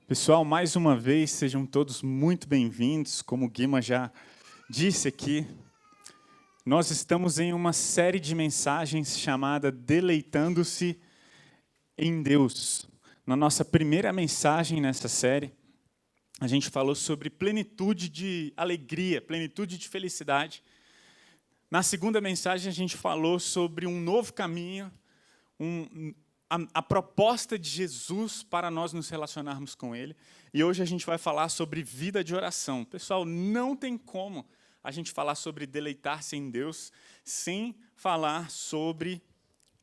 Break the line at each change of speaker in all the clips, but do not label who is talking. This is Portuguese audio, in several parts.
Pessoal, mais uma vez, sejam todos muito bem-vindos. Como o Guima já disse aqui, nós estamos em uma série de mensagens chamada Deleitando-se em Deus. Na nossa primeira mensagem nessa série, a gente falou sobre plenitude de alegria, plenitude de felicidade. Na segunda mensagem, a gente falou sobre um novo caminho, a proposta de Jesus para nós nos relacionarmos com Ele. E hoje a gente vai falar sobre vida de oração. Pessoal, não tem como a gente falar sobre deleitar-se em Deus sem falar sobre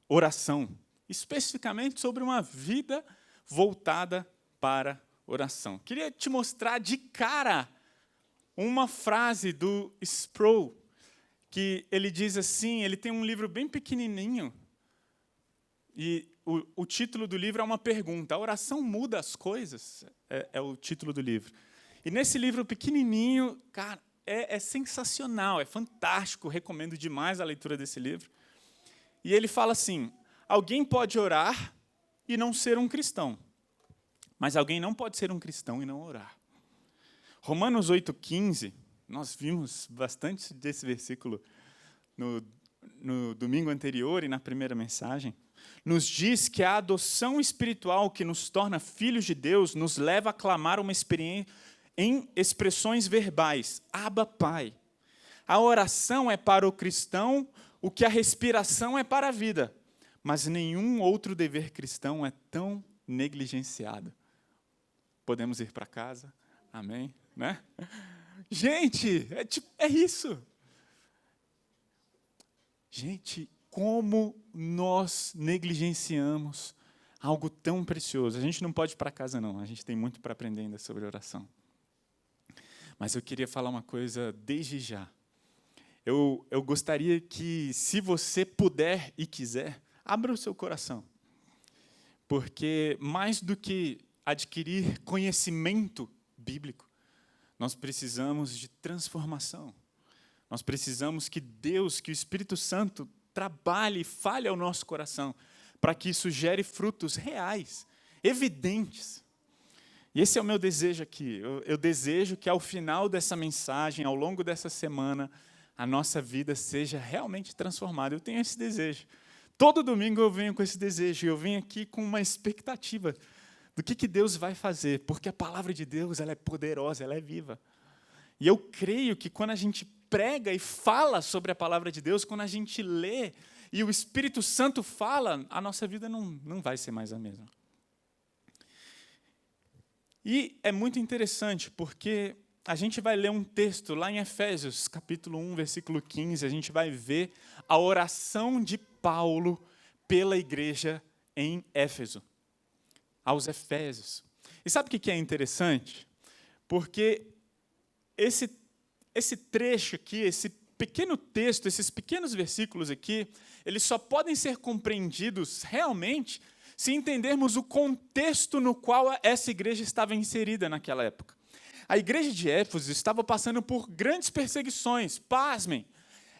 oração. Especificamente sobre uma vida voltada para oração. Queria te mostrar de cara uma frase do Sproul, que ele diz assim, ele tem um livro bem pequenininho, e o título do livro é uma pergunta. A oração muda as coisas? É o título do livro. E nesse livro pequenininho, cara, é sensacional, é fantástico, recomendo demais a leitura desse livro. E ele fala assim, alguém pode orar e não ser um cristão, mas alguém não pode ser um cristão e não orar. Romanos 8,15, nós vimos bastante desse versículo no domingo anterior e na primeira mensagem, nos diz que a adoção espiritual que nos torna filhos de Deus nos leva a clamar uma experiência em expressões verbais, Abba, Pai. A oração é para o cristão o que a respiração é para a vida, mas nenhum outro dever cristão é tão negligenciado. Podemos ir para casa? Amém? Né? Gente, é isso. Gente, como nós negligenciamos algo tão precioso. A gente não pode ir para casa, não. A gente tem muito para aprender ainda sobre oração. Mas eu queria falar uma coisa desde já. Eu gostaria que, se você puder e quiser, abra o seu coração. Porque mais do que adquirir conhecimento bíblico, nós precisamos de transformação. Nós precisamos que Deus, que o Espírito Santo trabalhe e fale ao nosso coração, para que isso gere frutos reais, evidentes. E esse é o meu desejo aqui. Eu desejo que ao final dessa mensagem, ao longo dessa semana, a nossa vida seja realmente transformada. Eu tenho esse desejo. Todo domingo eu venho com esse desejo, e eu venho aqui com uma expectativa do que Deus vai fazer, porque a palavra de Deus ela é poderosa, ela é viva. E eu creio que quando a gente prega e fala sobre a palavra de Deus, quando a gente lê e o Espírito Santo fala, a nossa vida não vai ser mais a mesma. E é muito interessante, porque a gente vai ler um texto lá em Efésios, capítulo 1, versículo 15, a gente vai ver a oração de Paulo pela igreja em Éfeso, aos Efésios. E sabe o que é interessante? Porque esse trecho aqui, esse pequeno texto, esses pequenos versículos aqui, eles só podem ser compreendidos realmente se entendermos o contexto no qual essa igreja estava inserida naquela época. A igreja de Éfeso estava passando por grandes perseguições, pasmem.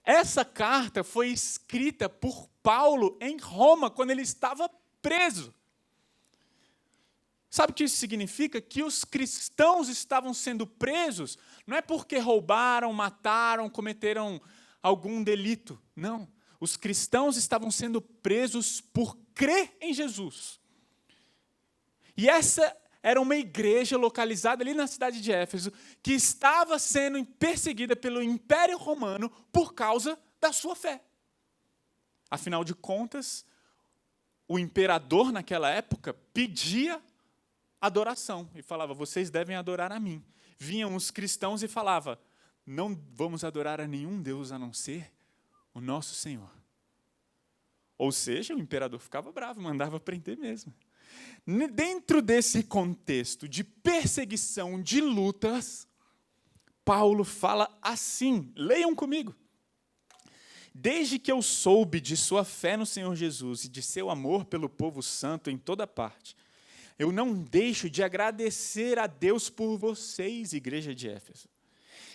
Essa carta foi escrita por Paulo em Roma, quando ele estava preso. Sabe o que isso significa? Que os cristãos estavam sendo presos, não é porque roubaram, mataram, cometeram algum delito. Não. Os cristãos estavam sendo presos por crer em Jesus. E essa era uma igreja localizada ali na cidade de Éfeso, que estava sendo perseguida pelo Império Romano por causa da sua fé. Afinal de contas, o imperador naquela época pedia adoração e falava, vocês devem adorar a mim. Vinham os cristãos e falavam, não vamos adorar a nenhum Deus a não ser o nosso Senhor. Ou seja, o imperador ficava bravo, mandava prender mesmo. Dentro desse contexto de perseguição, de lutas, Paulo fala assim, leiam comigo. Desde que eu soube de sua fé no Senhor Jesus e de seu amor pelo povo santo em toda parte, eu não deixo de agradecer a Deus por vocês, igreja de Éfeso.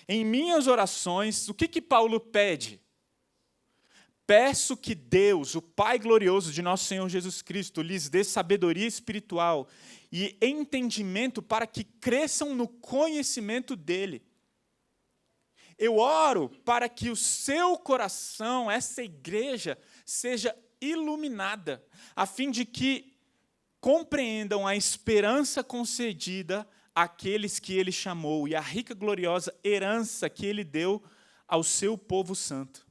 Em minhas orações, o que Paulo pede? Peço que Deus, o Pai glorioso de nosso Senhor Jesus Cristo, lhes dê sabedoria espiritual e entendimento para que cresçam no conhecimento dele. Eu oro para que o seu coração, essa igreja, seja iluminada, a fim de que compreendam a esperança concedida àqueles que ele chamou e a rica gloriosa herança que ele deu ao seu povo santo.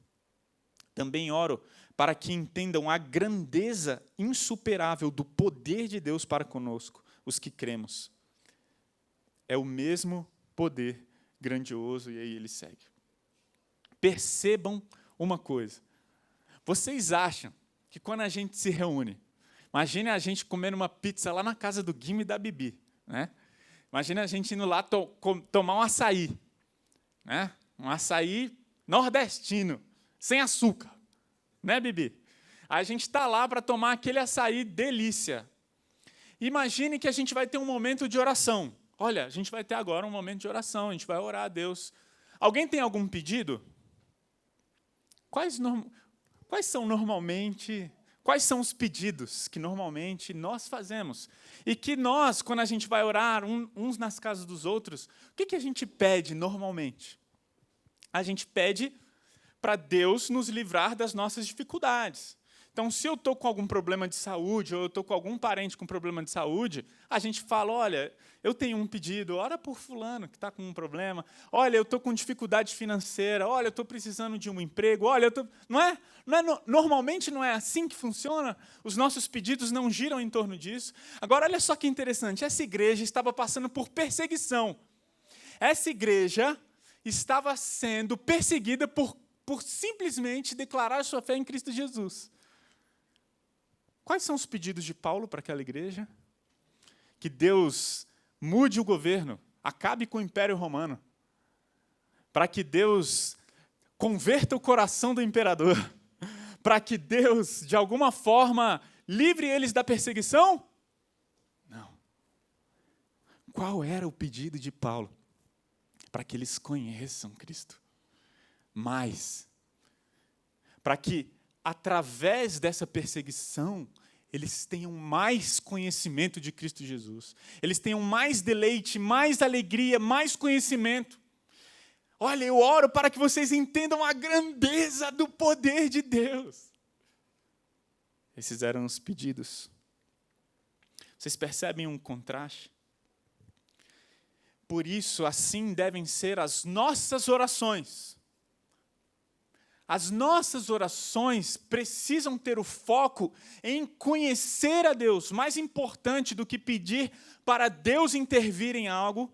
Também oro para que entendam a grandeza insuperável do poder de Deus para conosco, os que cremos. É o mesmo poder grandioso, e aí ele segue. Percebam uma coisa. Vocês acham que quando a gente se reúne, imagine a gente comendo uma pizza lá na casa do Guima e da Bibi, né? Imagine a gente indo lá tomar um açaí, né? Um açaí nordestino, sem açúcar, né, Bibi? Aí a gente está lá para tomar aquele açaí delícia. Imagine que a gente vai ter um momento de oração. Olha, a gente vai ter agora um momento de oração, a gente vai orar a Deus. Alguém tem algum pedido? Quais são os pedidos que normalmente nós fazemos? E que nós, quando a gente vai orar uns nas casas dos outros, o que a gente pede normalmente? A gente pede para Deus nos livrar das nossas dificuldades. Então, se eu estou com algum problema de saúde, ou eu estou com algum parente com problema de saúde, a gente fala, olha, eu tenho um pedido, ora por fulano que está com um problema, olha, eu estou com dificuldade financeira, olha, eu estou precisando de um emprego, olha, normalmente não é assim que funciona, os nossos pedidos não giram em torno disso. Agora, olha só que interessante, essa igreja estava passando por perseguição. Essa igreja estava sendo perseguida por simplesmente declarar sua fé em Cristo Jesus. Quais são os pedidos de Paulo para aquela igreja? Que Deus mude o governo, acabe com o Império Romano, para que Deus converta o coração do imperador, para que Deus, de alguma forma, livre eles da perseguição? Não. Qual era o pedido de Paulo? Para que eles conheçam Cristo mais, para que, através dessa perseguição, eles tenham mais conhecimento de Cristo Jesus. Eles tenham mais deleite, mais alegria, mais conhecimento. Olha, eu oro para que vocês entendam a grandeza do poder de Deus. Esses eram os pedidos. Vocês percebem um contraste? Por isso, assim devem ser as nossas orações. As nossas orações precisam ter o foco em conhecer a Deus. Mais importante do que pedir para Deus intervir em algo,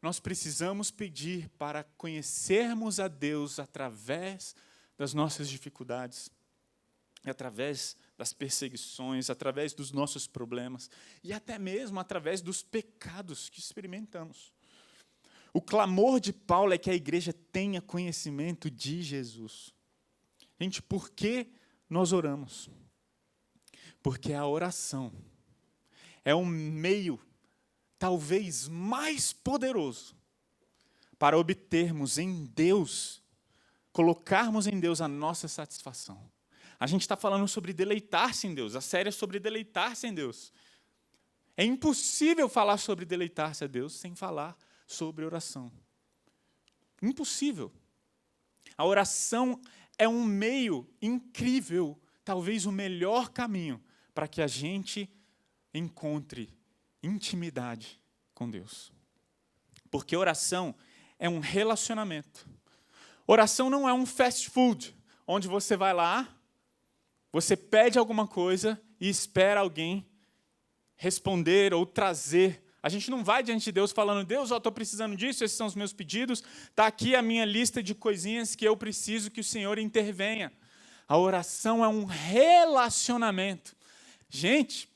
nós precisamos pedir para conhecermos a Deus através das nossas dificuldades, através das perseguições, através dos nossos problemas e até mesmo através dos pecados que experimentamos. O clamor de Paulo é que a igreja tenha conhecimento de Jesus. Gente, por que nós oramos? Porque a oração é um meio, talvez mais poderoso, para obtermos em Deus, colocarmos em Deus a nossa satisfação. A gente está falando sobre deleitar-se em Deus, a série é sobre deleitar-se em Deus. É impossível falar sobre deleitar-se a Deus sem falar sobre oração. Impossível. A oração é um meio incrível, talvez o melhor caminho para que a gente encontre intimidade com Deus. Porque oração é um relacionamento. Oração não é um fast food, onde você vai lá, você pede alguma coisa e espera alguém responder ou trazer. A gente não vai diante de Deus falando, Deus, eu estou precisando disso, esses são os meus pedidos, está aqui a minha lista de coisinhas que eu preciso que o Senhor intervenha. A oração é um relacionamento. Gente,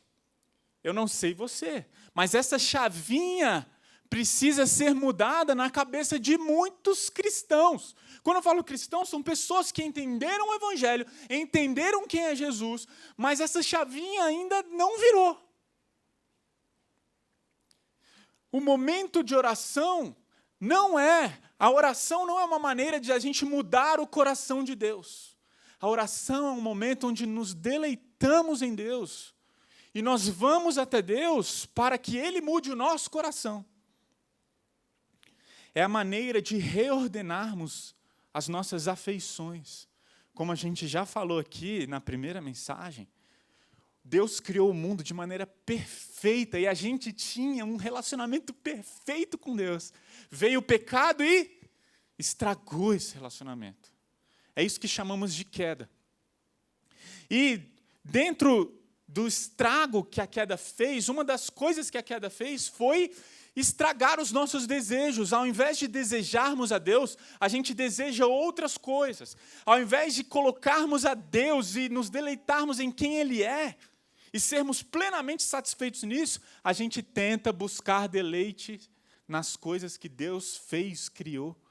eu não sei você, mas essa chavinha precisa ser mudada na cabeça de muitos cristãos. Quando eu falo cristãos, são pessoas que entenderam o Evangelho, entenderam quem é Jesus, mas essa chavinha ainda não virou. O momento de oração a oração não é uma maneira de a gente mudar o coração de Deus. A oração é um momento onde nos deleitamos em Deus. E nós vamos até Deus para que Ele mude o nosso coração. É a maneira de reordenarmos as nossas afeições. Como a gente já falou aqui na primeira mensagem, Deus criou o mundo de maneira perfeita e a gente tinha um relacionamento perfeito com Deus. Veio o pecado e estragou esse relacionamento. É isso que chamamos de queda. E dentro do estrago que a queda fez, uma das coisas que a queda fez foi estragar os nossos desejos. Ao invés de desejarmos a Deus, a gente deseja outras coisas. Ao invés de colocarmos a Deus e nos deleitarmos em quem Ele é, e sermos plenamente satisfeitos nisso, a gente tenta buscar deleite nas coisas que Deus fez, criou.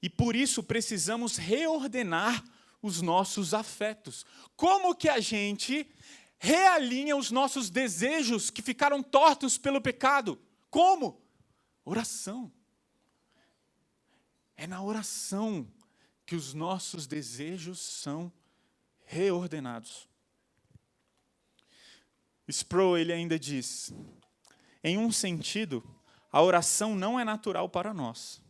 E por isso precisamos reordenar os nossos afetos. Como que a gente realinha os nossos desejos que ficaram tortos pelo pecado? Como? Oração. É na oração que os nossos desejos são reordenados. Sproul, ele ainda diz, em um sentido, a oração não é natural para nós.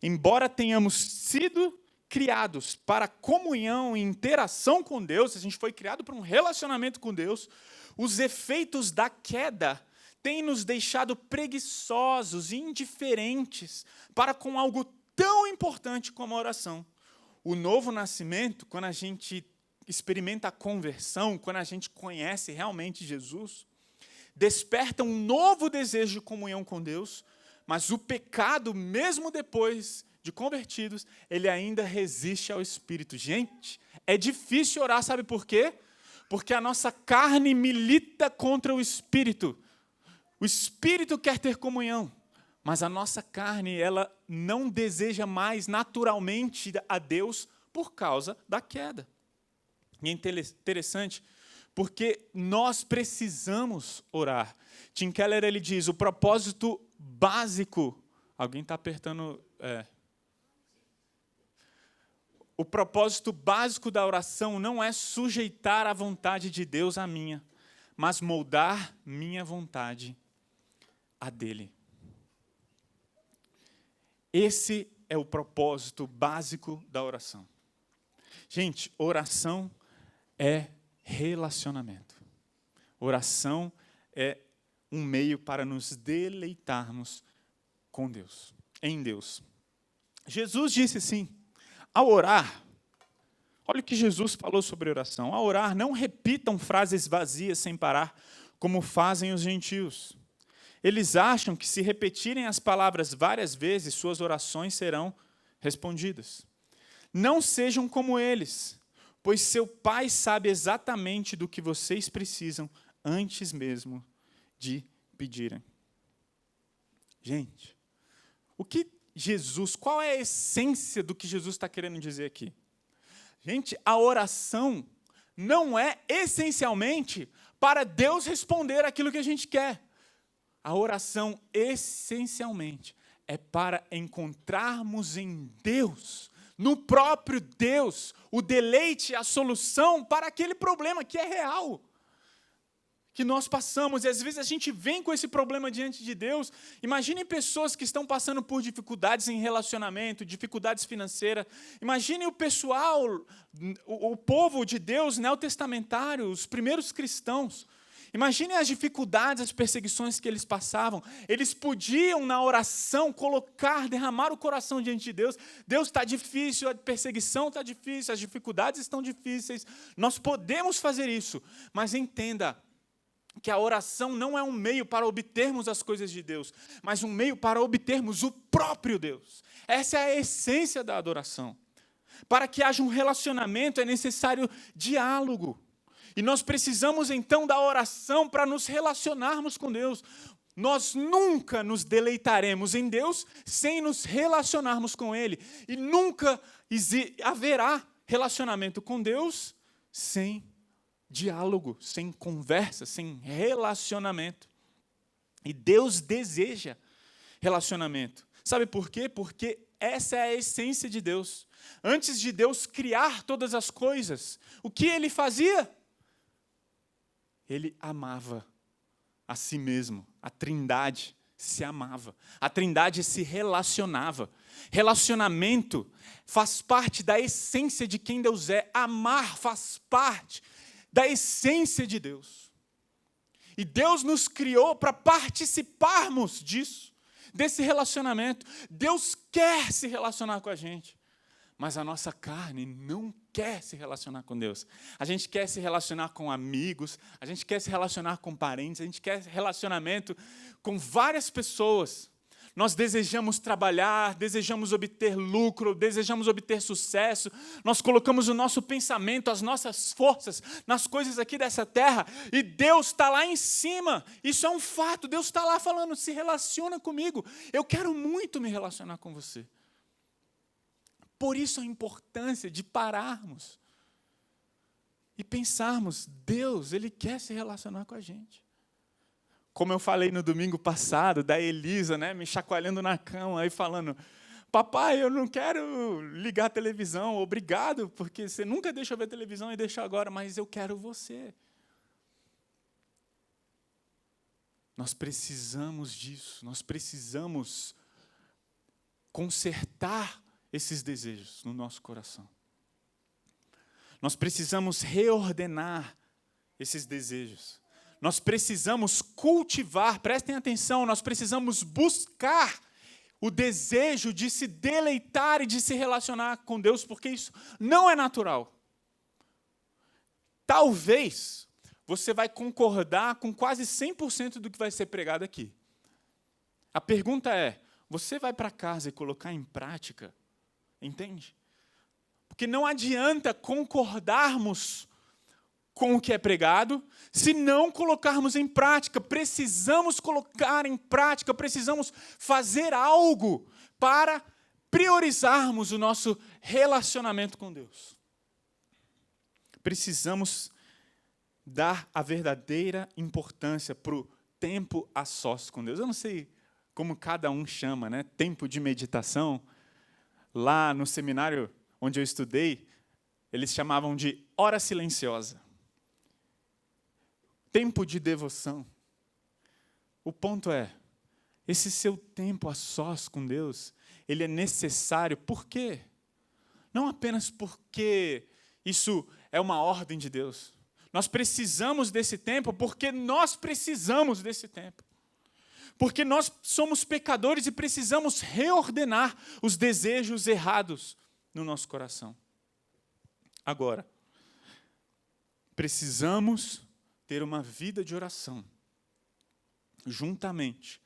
Embora tenhamos sido criados para comunhão e interação com Deus, a gente foi criado para um relacionamento com Deus, os efeitos da queda têm nos deixado preguiçosos e indiferentes para com algo tão importante como a oração. O novo nascimento, quando a gente experimenta a conversão, quando a gente conhece realmente Jesus, desperta um novo desejo de comunhão com Deus, mas o pecado, mesmo depois de convertidos, ele ainda resiste ao Espírito. Gente, é difícil orar, sabe por quê? Porque a nossa carne milita contra o Espírito. O Espírito quer ter comunhão, mas a nossa carne, ela não deseja mais naturalmente a Deus por causa da queda. E é interessante, porque nós precisamos orar. Tim Keller, ele diz, o propósito básico... Alguém está apertando... O propósito básico da oração não é sujeitar a vontade de Deus à minha, mas moldar minha vontade à dele. Esse é o propósito básico da oração. Gente, oração é relacionamento. Oração é um meio para nos deleitarmos com Deus, em Deus. Jesus disse assim, ao orar, olha o que Jesus falou sobre oração, ao orar não repitam frases vazias sem parar, como fazem os gentios. Eles acham que se repetirem as palavras várias vezes, suas orações serão respondidas. Não sejam como eles, pois seu Pai sabe exatamente do que vocês precisam antes mesmo de pedirem. Gente, qual é a essência do que Jesus está querendo dizer aqui? Gente, a oração não é essencialmente para Deus responder aquilo que a gente quer. A oração, essencialmente, é para encontrarmos em Deus, no próprio Deus, o deleite, a solução para aquele problema que é real, que nós passamos. E às vezes a gente vem com esse problema diante de Deus. Imaginem pessoas que estão passando por dificuldades em relacionamento, dificuldades financeiras. Imaginem o pessoal, o povo de Deus neotestamentário, os primeiros cristãos. Imaginem as dificuldades, as perseguições que eles passavam. Eles podiam, na oração, derramar o coração diante de Deus. Deus, está difícil, a perseguição está difícil, as dificuldades estão difíceis. Nós podemos fazer isso, mas entenda que a oração não é um meio para obtermos as coisas de Deus, mas um meio para obtermos o próprio Deus. Essa é a essência da adoração. Para que haja um relacionamento, é necessário diálogo. E nós precisamos, então, da oração para nos relacionarmos com Deus. Nós nunca nos deleitaremos em Deus sem nos relacionarmos com Ele. E nunca haverá relacionamento com Deus sem diálogo, sem conversa, sem relacionamento. E Deus deseja relacionamento. Sabe por quê? Porque essa é a essência de Deus. Antes de Deus criar todas as coisas, o que ele fazia? Ele amava a si mesmo. A Trindade se amava. A Trindade se relacionava. Relacionamento faz parte da essência de quem Deus é. Amar faz parte da essência de Deus. E Deus nos criou para participarmos disso, desse relacionamento. Deus quer se relacionar com a gente, mas a nossa carne não quer se relacionar com Deus. A gente quer se relacionar com amigos, a gente quer se relacionar com parentes, a gente quer relacionamento com várias pessoas. Nós desejamos trabalhar, desejamos obter lucro, desejamos obter sucesso. Nós colocamos o nosso pensamento, as nossas forças nas coisas aqui dessa terra. E Deus está lá em cima. Isso é um fato. Deus está lá falando, se relaciona comigo. Eu quero muito me relacionar com você. Por isso a importância de pararmos e pensarmos, Deus, Ele quer se relacionar com a gente. Como eu falei no domingo passado, da Elisa, né, me chacoalhando na cama, aí falando, papai, eu não quero ligar a televisão, obrigado, porque você nunca deixa eu ver televisão e deixa agora, mas eu quero você. Nós precisamos disso, nós precisamos consertar esses desejos no nosso coração. Nós precisamos reordenar esses desejos. Nós precisamos cultivar, prestem atenção, nós precisamos buscar o desejo de se deleitar e de se relacionar com Deus, porque isso não é natural. Talvez você vai concordar com quase 100% do que vai ser pregado aqui. A pergunta é, você vai para casa e colocar em prática? Entende? Porque não adianta concordarmos com o que é pregado, se não colocarmos em prática. Precisamos colocar em prática, precisamos fazer algo para priorizarmos o nosso relacionamento com Deus. Precisamos dar a verdadeira importância para o tempo a sós com Deus. Eu não sei como cada um chama, né? Tempo de meditação. Lá no seminário onde eu estudei, eles chamavam de hora silenciosa. Tempo de devoção. O ponto é, esse seu tempo a sós com Deus, ele é necessário. Por quê? Não apenas porque isso é uma ordem de Deus. Nós precisamos desse tempo porque nós precisamos desse tempo. Porque nós somos pecadores e precisamos reordenar os desejos errados no nosso coração. Agora, precisamos ter uma vida de oração, juntamente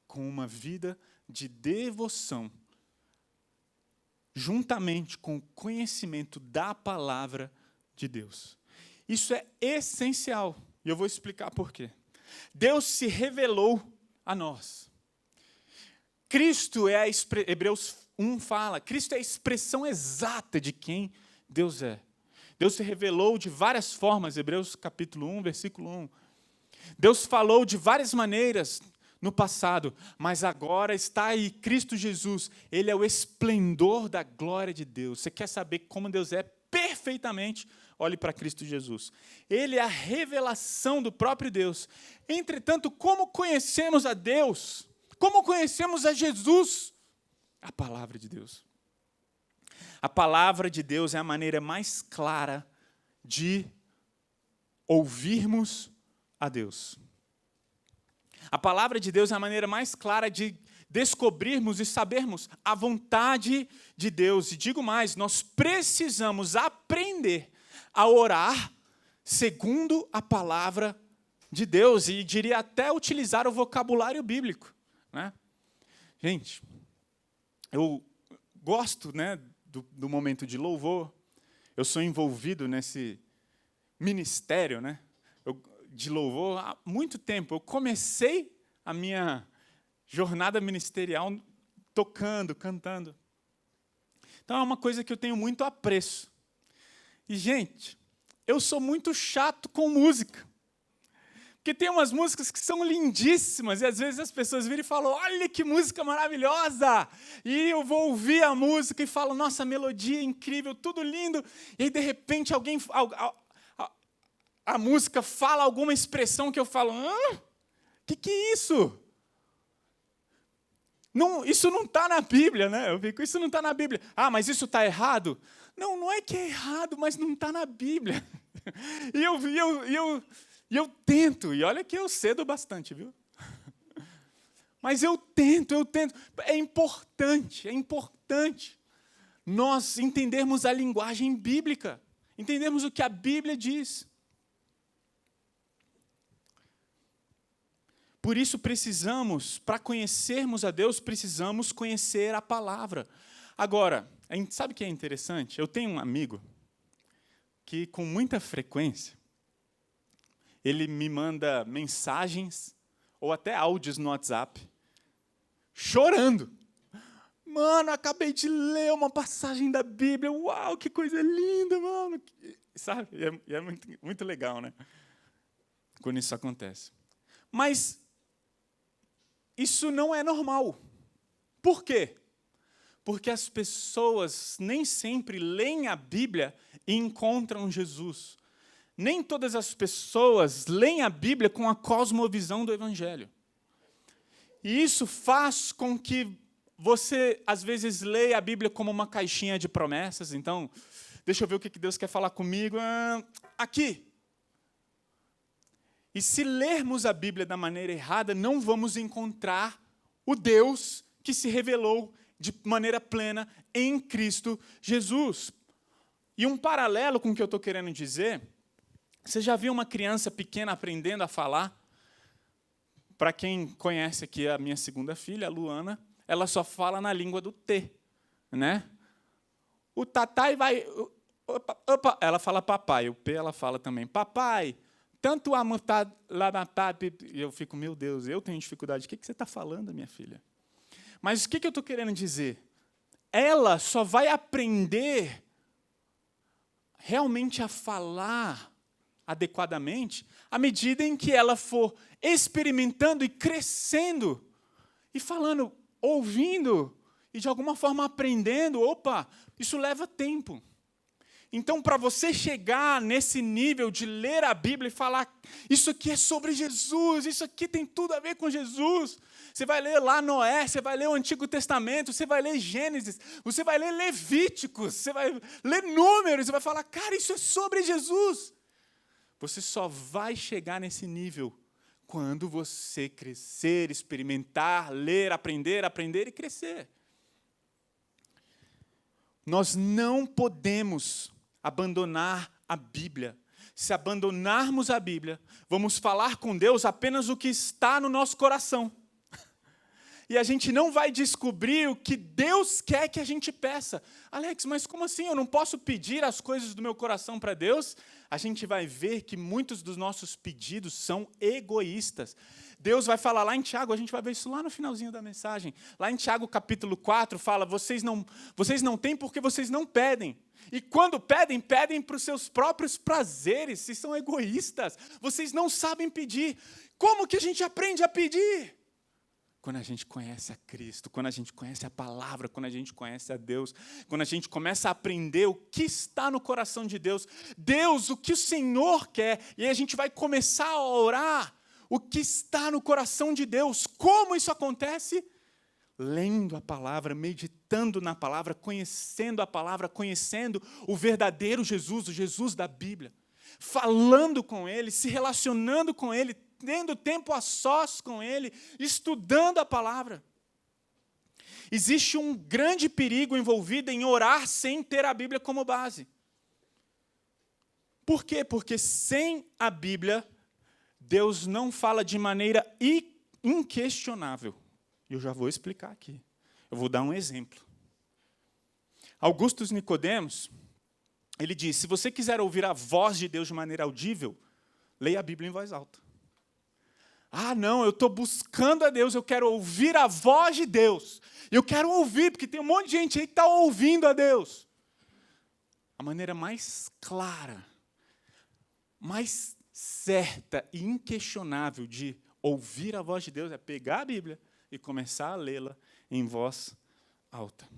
com uma vida de devoção, juntamente com o conhecimento da palavra de Deus. Isso é essencial, e eu vou explicar por quê. Deus se revelou a nós. Cristo é Hebreus 1 fala, Cristo é a expressão exata de quem Deus é. Deus se revelou de várias formas, Hebreus capítulo 1, versículo 1. Deus falou de várias maneiras no passado, mas agora está aí Cristo Jesus. Ele é o esplendor da glória de Deus. Você quer saber como Deus é perfeitamente? Olhe para Cristo Jesus. Ele é a revelação do próprio Deus. Entretanto, como conhecemos a Deus? Como conhecemos a Jesus? A palavra de Deus. A palavra de Deus é a maneira mais clara de ouvirmos a Deus. A palavra de Deus é a maneira mais clara de descobrirmos e sabermos a vontade de Deus. E digo mais, nós precisamos aprender a orar segundo a palavra de Deus. E diria até utilizar o vocabulário bíblico, né? Gente, eu gosto, né, do momento de louvor. Eu sou envolvido nesse ministério, né, de louvor há muito tempo. Eu comecei a minha jornada ministerial tocando, cantando. Então é uma coisa que eu tenho muito apreço. E, gente, eu sou muito chato com música. Porque tem umas músicas que são lindíssimas, e às vezes as pessoas viram e falam, olha que música maravilhosa! E eu vou ouvir a música e falo, nossa, a melodia é incrível, tudo lindo. E aí, de repente, a música fala alguma expressão que eu falo, que é isso? Não, isso não está na Bíblia, né? Eu fico, isso não está na Bíblia. Ah, mas isso está errado? Não, não é que é errado, mas não está na Bíblia. E eu tento, e olha que eu cedo bastante, viu? Mas eu tento. É importante nós entendermos a linguagem bíblica, entendermos o que a Bíblia diz. Por isso precisamos, para conhecermos a Deus, precisamos conhecer a palavra. Agora, sabe o que é interessante? Eu tenho um amigo que, com muita frequência, ele me manda mensagens ou até áudios no WhatsApp, chorando. Mano, acabei de ler uma passagem da Bíblia. Uau, que coisa linda, mano. Sabe? E é muito, muito legal, né? Quando isso acontece. Mas isso não é normal. Por quê? Porque as pessoas nem sempre leem a Bíblia e encontram Jesus. Nem todas as pessoas leem a Bíblia com a cosmovisão do Evangelho. E isso faz com que você, às vezes, leia a Bíblia como uma caixinha de promessas. Então, deixa eu ver o que Deus quer falar comigo. Aqui. E se lermos a Bíblia da maneira errada, não vamos encontrar o Deus que se revelou de maneira plena em Cristo Jesus. E um paralelo com o que eu estou querendo dizer, você já viu uma criança pequena aprendendo a falar? Para quem conhece aqui a minha segunda filha, a Luana, ela só fala na língua do T, né? O tatai vai... Opa, ela fala papai, o P ela fala também. Papai, tanto amor lá na tap... E eu fico, meu Deus, eu tenho dificuldade. O que você está falando, minha filha? Mas o que eu estou querendo dizer? Ela só vai aprender realmente a falar adequadamente à medida em que ela for experimentando e crescendo e falando, ouvindo e de alguma forma aprendendo. Opa, isso leva tempo. Então, para você chegar nesse nível de ler a Bíblia e falar, isso aqui é sobre Jesus, isso aqui tem tudo a ver com Jesus. Você vai ler lá Noé, você vai ler o Antigo Testamento, você vai ler Gênesis, você vai ler Levíticos, você vai ler Números, você vai falar, cara, isso é sobre Jesus. Você só vai chegar nesse nível quando você crescer, experimentar, ler, aprender e crescer. Nós não podemos abandonar a Bíblia. Se abandonarmos a Bíblia, vamos falar com Deus apenas o que está no nosso coração. E a gente não vai descobrir o que Deus quer que a gente peça. Alex, mas como assim? Eu não posso pedir as coisas do meu coração para Deus? A gente vai ver que muitos dos nossos pedidos são egoístas. Deus vai falar lá em Tiago, a gente vai ver isso lá no finalzinho da mensagem. Lá em Tiago, capítulo 4, fala, vocês não têm porque vocês não pedem. E quando pedem, pedem para os seus próprios prazeres. Vocês são egoístas. Vocês não sabem pedir. Como que a gente aprende a pedir? Quando a gente conhece a Cristo, quando a gente conhece a palavra, quando a gente conhece a Deus, quando a gente começa a aprender o que está no coração de Deus, Deus, o que o Senhor quer, e aí a gente vai começar a orar o que está no coração de Deus. Como isso acontece? Lendo a palavra, meditando na palavra, conhecendo a palavra, conhecendo o verdadeiro Jesus, o Jesus da Bíblia, falando com Ele, se relacionando com Ele, tendo tempo a sós com Ele, estudando a palavra. Existe um grande perigo envolvido em orar sem ter a Bíblia como base. Por quê? Porque sem a Bíblia, Deus não fala de maneira inquestionável. E eu já vou explicar aqui. Eu vou dar um exemplo. Augustus Nicodemos, ele diz, se você quiser ouvir a voz de Deus de maneira audível, leia a Bíblia em voz alta. Ah, não, eu estou buscando a Deus, eu quero ouvir a voz de Deus. Eu quero ouvir, porque tem um monte de gente aí que está ouvindo a Deus. A maneira mais clara, mais certa e inquestionável de ouvir a voz de Deus é pegar a Bíblia e começar a lê-la em voz alta.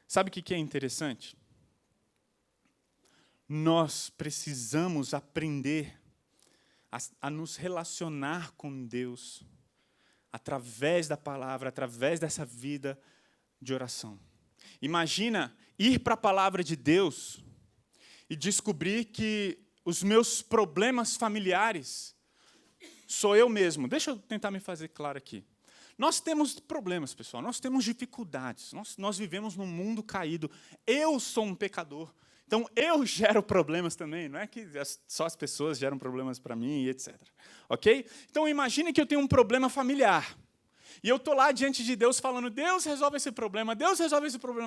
Sabe o que é interessante? Nós precisamos aprender a nos relacionar com Deus através da palavra, através dessa vida de oração. Imagina ir para a palavra de Deus e descobrir que os meus problemas familiares sou eu mesmo. Deixa eu tentar me fazer claro aqui. Nós temos problemas, pessoal, nós temos dificuldades, nós vivemos num mundo caído. Eu sou um pecador, então eu gero problemas também, não é que só as pessoas geram problemas para mim e etc. Ok? Então imagine que eu tenho um problema familiar. E eu estou lá diante de Deus falando, Deus, resolve esse problema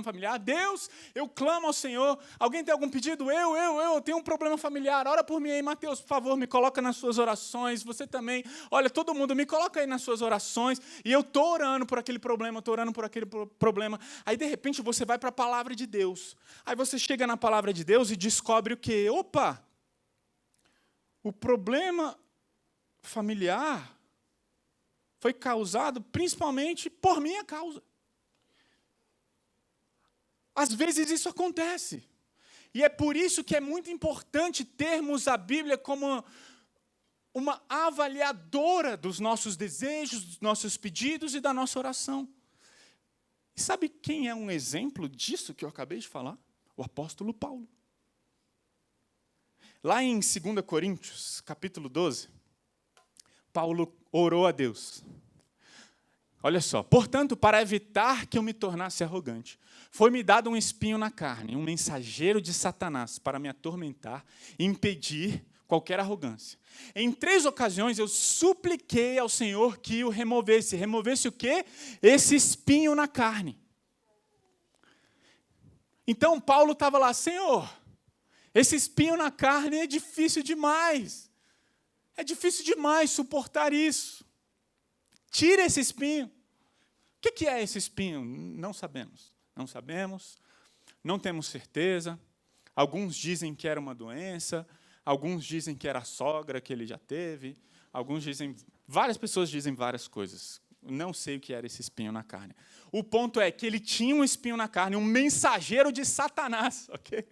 familiar. Deus, eu clamo ao Senhor. Alguém tem algum pedido? Eu tenho um problema familiar. Ora por mim aí, Mateus, por favor, me coloca nas suas orações. Você também. Olha, todo mundo, me coloca aí nas suas orações. E eu estou orando por aquele problema, Aí, de repente, você vai para a palavra de Deus. Aí você chega na palavra de Deus e descobre o quê? Opa! O problema familiar foi causado principalmente por minha causa. Às vezes isso acontece. E é por isso que é muito importante termos a Bíblia como uma avaliadora dos nossos desejos, dos nossos pedidos e da nossa oração. E sabe quem é um exemplo disso que eu acabei de falar? O apóstolo Paulo. Lá em 2 Coríntios, capítulo 12, Paulo orou a Deus. Olha só, portanto, para evitar que eu me tornasse arrogante, foi-me dado um espinho na carne, um mensageiro de Satanás, para me atormentar e impedir qualquer arrogância. Em 3 ocasiões eu supliquei ao Senhor que o removesse. Removesse o quê? Esse espinho na carne. Então Paulo estava lá, Senhor, esse espinho na carne é difícil demais. É difícil demais suportar isso. Tira esse espinho. O que é esse espinho? Não sabemos. Não sabemos, não temos certeza. Alguns dizem que era uma doença, alguns dizem que era a sogra que ele já teve, várias pessoas dizem várias coisas. Não sei o que era esse espinho na carne. O ponto é que ele tinha um espinho na carne, um mensageiro de Satanás, ok?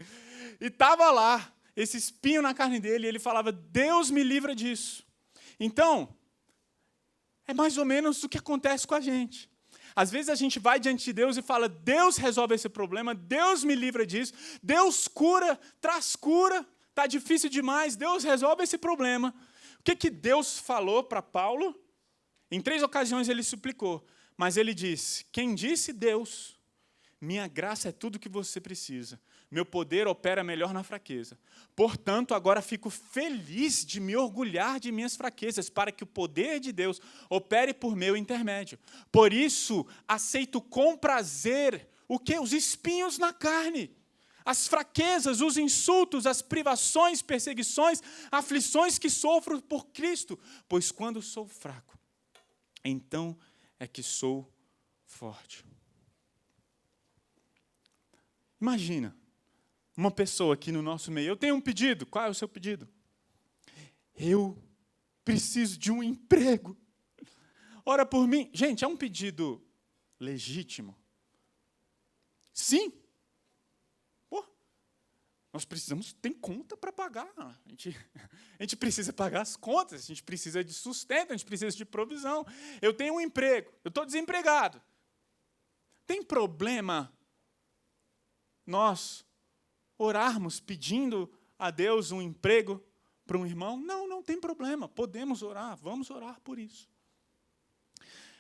E estava lá, esse espinho na carne dele, e ele falava, Deus me livra disso. Então, é mais ou menos o que acontece com a gente. Às vezes a gente vai diante de Deus e fala, Deus resolve esse problema, Deus me livra disso, Deus cura, traz cura, está difícil demais, Deus resolve esse problema. O que Deus falou para Paulo? Em 3 ocasiões ele suplicou, mas ele disse, quem disse Deus, minha graça é tudo que você precisa. Meu poder opera melhor na fraqueza. Portanto, agora fico feliz de me orgulhar de minhas fraquezas, para que o poder de Deus opere por meu intermédio. Por isso, aceito com prazer o quê? Os espinhos na carne, as fraquezas, os insultos, as privações, perseguições, aflições que sofro por Cristo. Pois quando sou fraco, então é que sou forte. Imagina. Uma pessoa aqui no nosso meio, eu tenho um pedido. Qual é o seu pedido? Eu preciso de um emprego. Ora por mim. Gente, é um pedido legítimo? Sim. Pô, nós precisamos, tem conta para pagar. A gente precisa pagar as contas, a gente precisa de sustento, a gente precisa de provisão. Eu tenho um emprego, eu estou desempregado. Tem problema nós orarmos pedindo a Deus um emprego para um irmão? Não tem problema. Podemos orar, vamos orar por isso.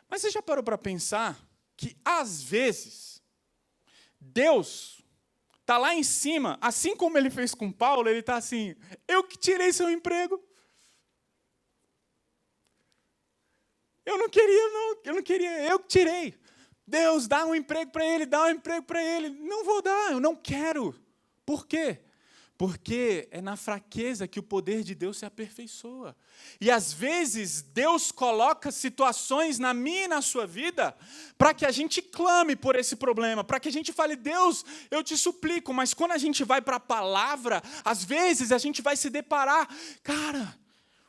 Mas você já parou para pensar que, às vezes, Deus está lá em cima, assim como ele fez com Paulo, ele está assim, eu que tirei seu emprego. Eu não queria, eu que tirei. Deus, dá um emprego para ele, Não vou dar, eu não quero. Por quê? Porque é na fraqueza que o poder de Deus se aperfeiçoa. E às vezes Deus coloca situações na minha e na sua vida para que a gente clame por esse problema, para que a gente fale, Deus, eu te suplico, mas quando a gente vai para a palavra, às vezes a gente vai se deparar, cara,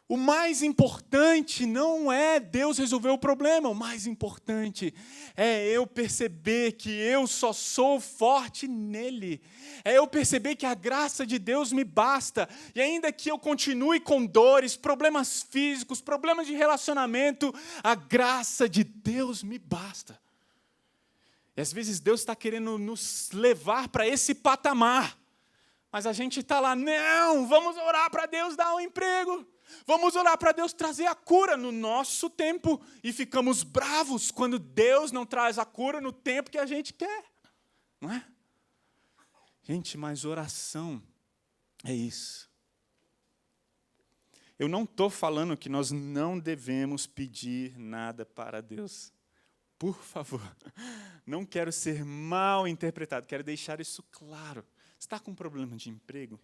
o mais importante não é Deus resolver o problema, o mais importante é eu perceber que eu só sou forte nele. É eu perceber que a graça de Deus me basta. E ainda que eu continue com dores, problemas físicos, problemas de relacionamento, a graça de Deus me basta. E às vezes Deus está querendo nos levar para esse patamar. Mas a gente está lá, não, vamos orar para Deus dar um emprego. Vamos orar para Deus trazer a cura no nosso tempo. E ficamos bravos quando Deus não traz a cura no tempo que a gente quer. Não é? Gente, mas oração é isso. Eu não estou falando que nós não devemos pedir nada para Deus. Por favor, não quero ser mal interpretado, quero deixar isso claro. Você está com um problema de emprego?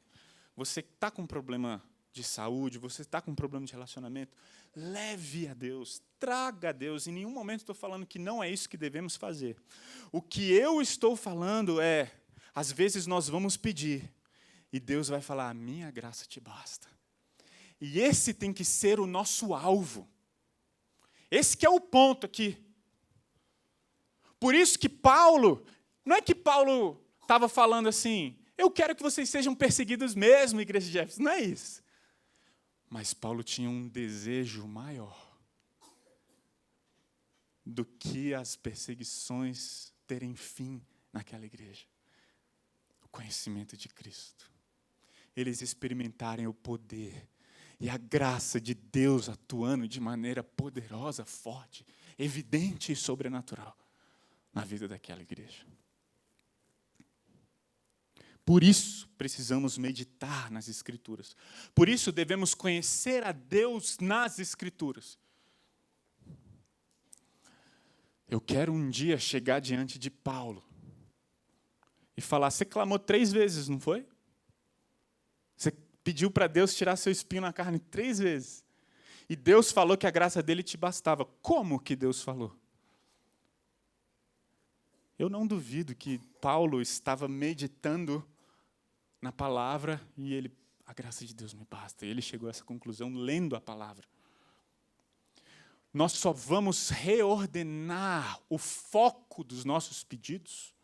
Você está com um problema de saúde, você está com um problema de relacionamento, leve a Deus, traga a Deus. Em nenhum momento estou falando que não é isso que devemos fazer. O que eu estou falando é, às vezes nós vamos pedir, e Deus vai falar, a minha graça te basta. E esse tem que ser o nosso alvo. Esse que é o ponto aqui. Por isso que Paulo, não é que Paulo estava falando assim, eu quero que vocês sejam perseguidos mesmo, igreja de Éfeso, não é isso. Mas Paulo tinha um desejo maior do que as perseguições terem fim naquela igreja. O conhecimento de Cristo. Eles experimentarem o poder e a graça de Deus atuando de maneira poderosa, forte, evidente e sobrenatural na vida daquela igreja. Por isso, precisamos meditar nas Escrituras. Por isso, devemos conhecer a Deus nas Escrituras. Eu quero um dia chegar diante de Paulo e falar, você clamou 3 vezes, não foi? Você pediu para Deus tirar seu espinho na carne 3 vezes. E Deus falou que a graça dele te bastava. Como que Deus falou? Eu não duvido que Paulo estava meditando na palavra e a graça de Deus me basta. E ele chegou a essa conclusão lendo a palavra. Nós só vamos reordenar o foco dos nossos pedidos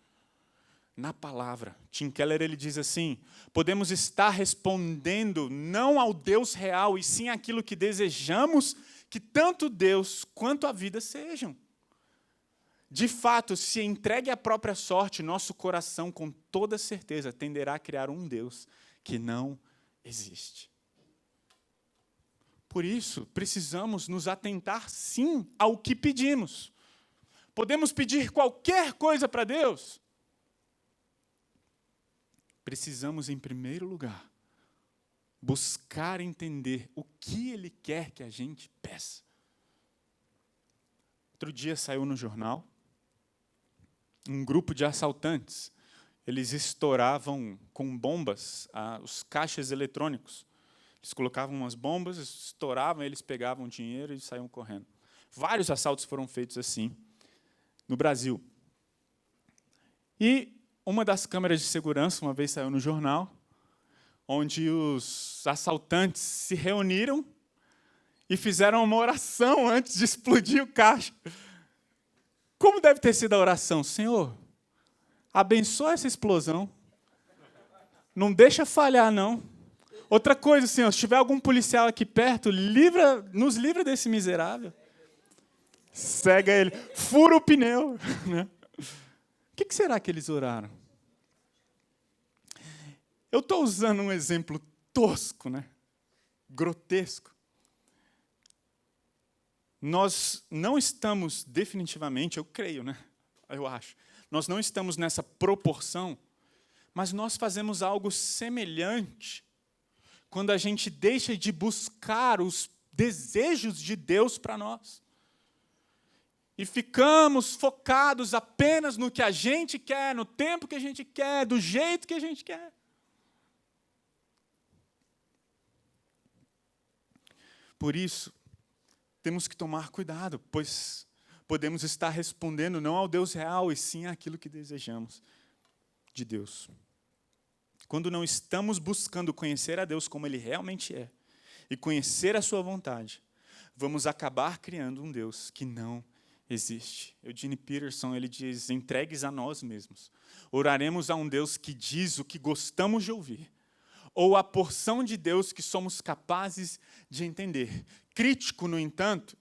na palavra. Tim Keller ele diz assim, podemos estar respondendo não ao Deus real, e sim àquilo que desejamos que tanto Deus quanto a vida sejam. De fato, se entregue à própria sorte, nosso coração, com toda certeza, tenderá a criar um Deus que não existe. Por isso, precisamos nos atentar, sim, ao que pedimos. Podemos pedir qualquer coisa para Deus? Precisamos, em primeiro lugar, buscar entender o que Ele quer que a gente peça. Outro dia saiu no jornal, um grupo de assaltantes, eles estouravam com bombas os caixas eletrônicos. Eles colocavam umas bombas, estouravam, eles pegavam o dinheiro e saíam correndo. Vários assaltos foram feitos assim, no Brasil. E uma das câmeras de segurança, uma vez saiu no jornal, onde os assaltantes se reuniram e fizeram uma oração antes de explodir o caixa. Como deve ter sido a oração? Senhor, abençoa essa explosão. Não deixa falhar, não. Outra coisa, Senhor, se tiver algum policial aqui perto, nos livra desse miserável. Cega ele, fura o pneu. O que será que eles oraram? Eu estou usando um exemplo tosco, grotesco. Nós não estamos definitivamente, eu creio, eu acho, nós não estamos nessa proporção, mas nós fazemos algo semelhante quando a gente deixa de buscar os desejos de Deus para nós. E ficamos focados apenas no que a gente quer, no tempo que a gente quer, do jeito que a gente quer. Por isso, temos que tomar cuidado, pois podemos estar respondendo não ao Deus real, e sim àquilo que desejamos de Deus. Quando não estamos buscando conhecer a Deus como Ele realmente é, e conhecer a sua vontade, vamos acabar criando um Deus que não existe. Eugene Peterson, ele diz, entregues a nós mesmos. Oraremos a um Deus que diz o que gostamos de ouvir, ou a porção de Deus que somos capazes de entender. Crítico, no entanto,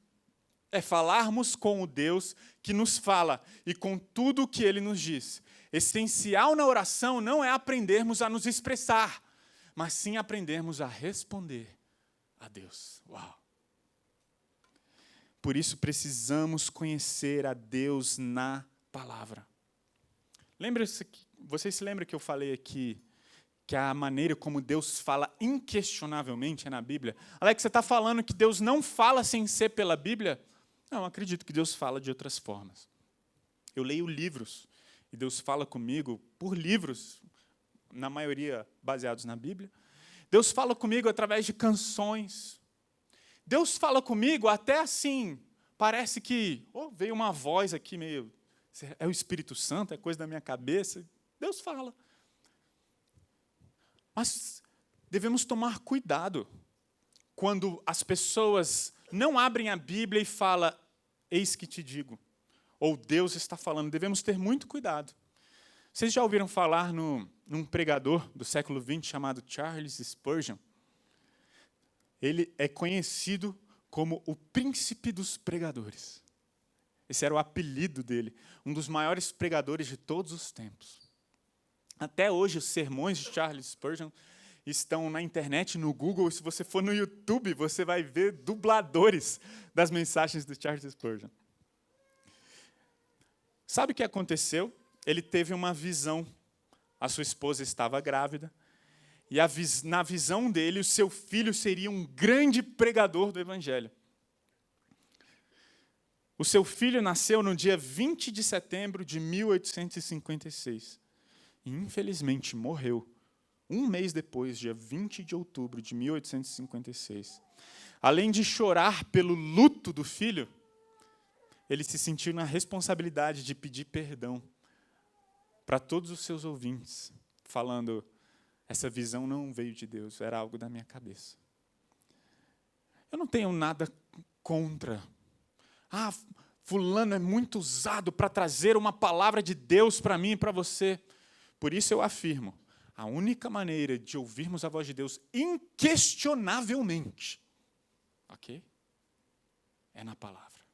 é falarmos com o Deus que nos fala e com tudo o que Ele nos diz. Essencial na oração não é aprendermos a nos expressar, mas sim aprendermos a responder a Deus. Uau! Por isso precisamos conhecer a Deus na palavra. Vocês se lembram que eu falei aqui que a maneira como Deus fala inquestionavelmente é na Bíblia? Alex, você está falando que Deus não fala sem ser pela Bíblia? Não, eu acredito que Deus fala de outras formas. Eu leio livros e Deus fala comigo por livros, na maioria baseados na Bíblia. Deus fala comigo através de canções. Deus fala comigo até assim, parece que veio uma voz aqui meio, é o Espírito Santo, é coisa da minha cabeça. Deus fala. Mas devemos tomar cuidado quando as pessoas não abrem a Bíblia e falam, eis que te digo, ou Deus está falando. Devemos ter muito cuidado. Vocês já ouviram falar num pregador do século XX chamado Charles Spurgeon? Ele é conhecido como o príncipe dos pregadores. Esse era o apelido dele, um dos maiores pregadores de todos os tempos. Até hoje, os sermões de Charles Spurgeon estão na internet, no Google, e se você for no YouTube, você vai ver dubladores das mensagens do Charles Spurgeon. Sabe o que aconteceu? Ele teve uma visão. A sua esposa estava grávida, e na visão dele, o seu filho seria um grande pregador do Evangelho. O seu filho nasceu no dia 20 de setembro de 1856. E, infelizmente, morreu um mês depois, dia 20 de outubro de 1856. Além de chorar pelo luto do filho, ele se sentiu na responsabilidade de pedir perdão para todos os seus ouvintes, falando, essa visão não veio de Deus, era algo da minha cabeça. Eu não tenho nada contra. Fulano é muito usado para trazer uma palavra de Deus para mim e para você. Por isso eu afirmo, a única maneira de ouvirmos a voz de Deus inquestionavelmente, ok? É na palavra.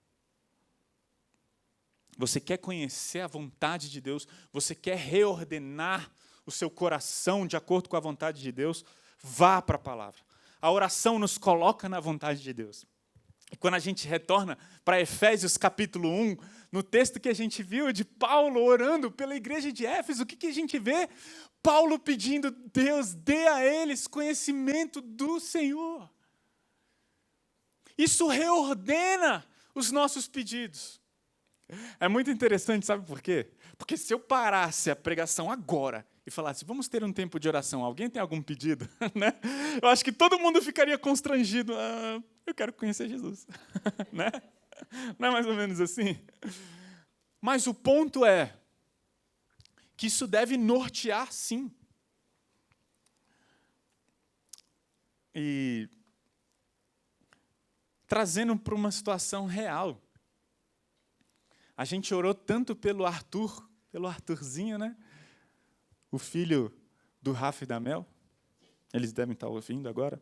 Você quer conhecer a vontade de Deus? Você quer reordenar o seu coração de acordo com a vontade de Deus? Vá para a palavra. A oração nos coloca na vontade de Deus. E quando a gente retorna para Efésios capítulo 1, no texto que a gente viu de Paulo orando pela igreja de Éfeso, o que a gente vê? Paulo pedindo, Deus, dê a eles conhecimento do Senhor. Isso reordena os nossos pedidos. É muito interessante, sabe por quê? Porque se eu parasse a pregação agora e falasse, vamos ter um tempo de oração, alguém tem algum pedido? Né? Eu acho que todo mundo ficaria constrangido. Eu quero conhecer Jesus. Né? Não é mais ou menos assim? Mas o ponto é que isso deve nortear, sim. E trazendo para uma situação real. A gente orou tanto pelo Arthurzinho, né? O filho do Rafa e da Mel. Eles devem estar ouvindo agora.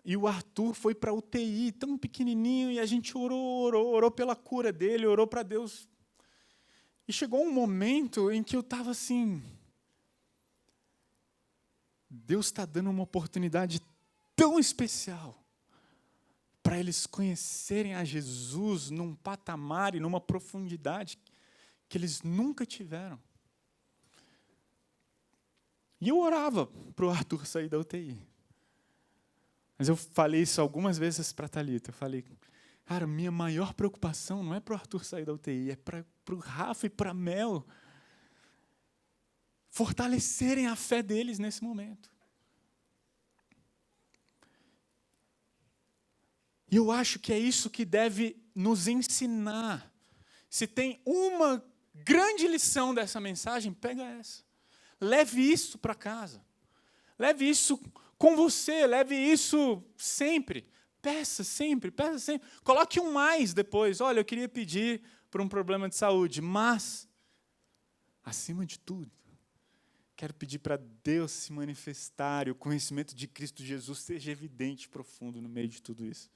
E o Arthur foi para a UTI, tão pequenininho, e a gente orou pela cura dele, orou para Deus. E chegou um momento em que eu estava assim, Deus está dando uma oportunidade tão especial para eles conhecerem a Jesus num patamar e numa profundidade que eles nunca tiveram. E eu orava para o Arthur sair da UTI. Mas eu falei isso algumas vezes para a Thalita. Eu falei, cara, minha maior preocupação não é para o Arthur sair da UTI, é para o Rafa e para a Mel fortalecerem a fé deles nesse momento. E eu acho que é isso que deve nos ensinar. Se tem uma grande lição dessa mensagem, pega essa. Leve isso para casa. Leve isso com você, leve isso sempre. Peça sempre, peça sempre. Coloque um mais depois. Olha, eu queria pedir por um problema de saúde, mas, acima de tudo, quero pedir para Deus se manifestar e o conhecimento de Cristo Jesus seja evidente e profundo no meio de tudo isso.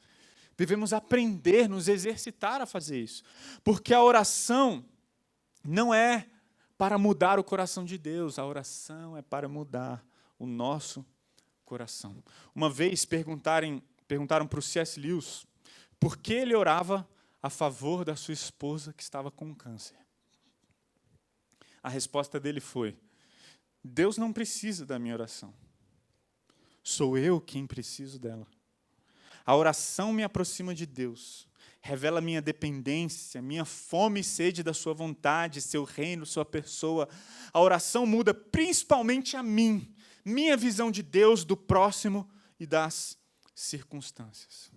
Devemos aprender, nos exercitar a fazer isso. Porque a oração não é para mudar o coração de Deus, a oração é para mudar o nosso coração. Uma vez perguntaram para o C.S. Lewis por que ele orava a favor da sua esposa que estava com câncer. A resposta dele foi: Deus não precisa da minha oração. Sou eu quem preciso dela. A oração me aproxima de Deus, revela minha dependência, minha fome e sede da sua vontade, seu reino, sua pessoa. A oração muda principalmente a mim, minha visão de Deus, do próximo e das circunstâncias.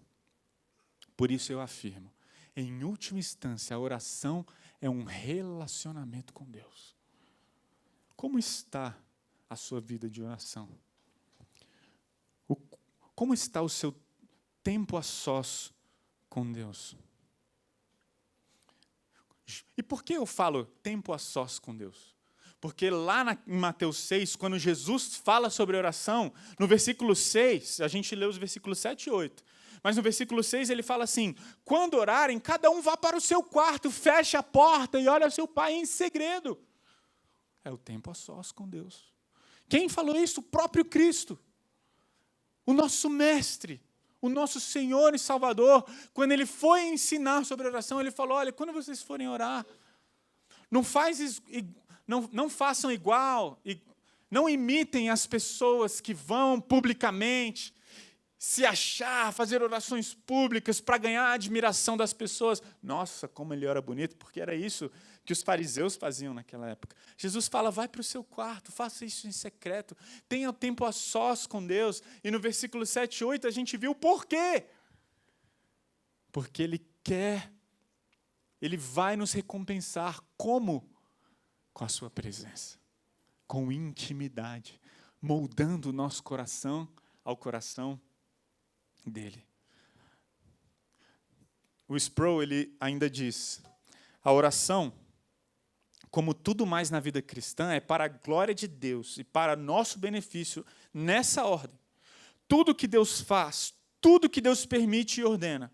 Por isso eu afirmo, em última instância, a oração é um relacionamento com Deus. Como está a sua vida de oração? Como está o seu tempo a sós com Deus? E por que eu falo tempo a sós com Deus? Porque lá em Mateus 6, quando Jesus fala sobre oração, no versículo 6, a gente lê os versículos 7 e 8, mas no versículo 6 ele fala assim: quando orarem, cada um vá para o seu quarto, feche a porta e olhe ao seu pai em segredo. É o tempo a sós com Deus. Quem falou isso? O próprio Cristo. O nosso mestre, o nosso Senhor e Salvador, quando ele foi ensinar sobre oração, ele falou: olha, quando vocês forem orar, não façam igual, não imitem as pessoas que vão publicamente se achar, fazer orações públicas para ganhar a admiração das pessoas. Nossa, como ele ora bonito, porque era isso que os fariseus faziam naquela época. Jesus fala: vai para o seu quarto, faça isso em secreto, tenha o tempo a sós com Deus. E no versículo 7 e 8 a gente viu por quê. Porque Ele vai nos recompensar. Como? Com a sua presença, com intimidade, moldando o nosso coração ao coração dele. O Sproul, ele ainda diz: a oração, como tudo mais na vida cristã, é para a glória de Deus e para nosso benefício nessa ordem. Tudo que Deus faz, tudo que Deus permite e ordena,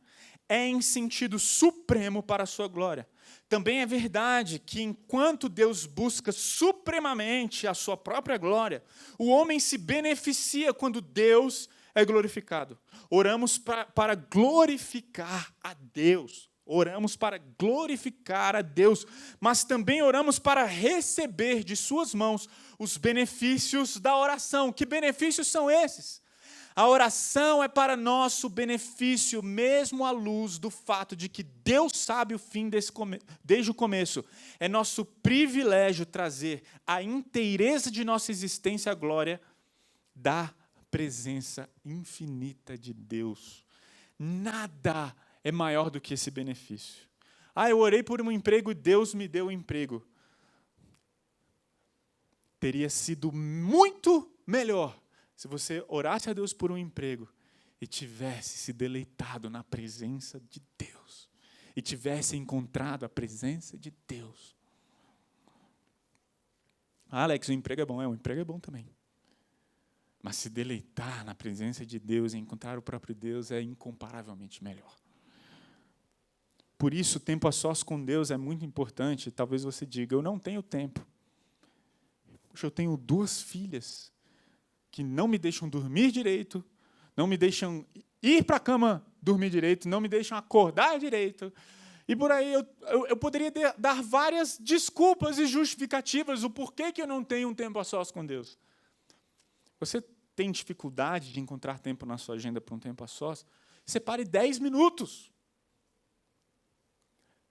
é em sentido supremo para a sua glória. Também é verdade que, enquanto Deus busca supremamente a sua própria glória, o homem se beneficia quando Deus é glorificado. Oramos para glorificar a Deus. Oramos para glorificar a Deus, mas também oramos para receber de suas mãos os benefícios da oração. Que benefícios são esses? A oração é para nosso benefício, mesmo à luz do fato de que Deus sabe o fim desde o começo. É nosso privilégio trazer a inteireza de nossa existência à glória da presença infinita de Deus. Nada é maior do que esse benefício. Eu orei por um emprego e Deus me deu um emprego. Teria sido muito melhor se você orasse a Deus por um emprego e tivesse se deleitado na presença de Deus. E tivesse encontrado a presença de Deus. Alex, o emprego é bom. O emprego é bom também. Mas se deleitar na presença de Deus e encontrar o próprio Deus é incomparavelmente melhor. Por isso, o tempo a sós com Deus é muito importante. Talvez você diga: eu não tenho tempo. Poxa, eu tenho 2 filhas que não me deixam dormir direito, não me deixam ir para a cama dormir direito, não me deixam acordar direito. E por aí eu poderia dar várias desculpas e justificativas o porquê que eu não tenho um tempo a sós com Deus. Você tem dificuldade de encontrar tempo na sua agenda para um tempo a sós? Separe 10 minutos.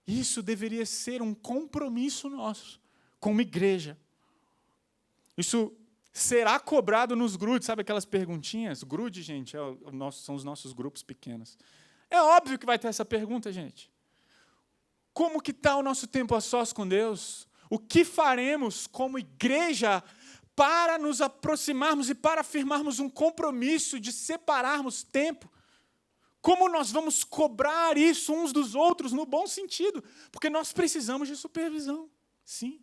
Isso deveria ser um compromisso nosso, como igreja. Isso será cobrado nos grudes, sabe aquelas perguntinhas? Grude, gente, são os nossos grupos pequenos. É óbvio que vai ter essa pergunta, gente. Como que está o nosso tempo a sós com Deus? O que faremos como igreja para nos aproximarmos e para afirmarmos um compromisso de separarmos tempo? Como nós vamos cobrar isso uns dos outros no bom sentido? Porque nós precisamos de supervisão, sim.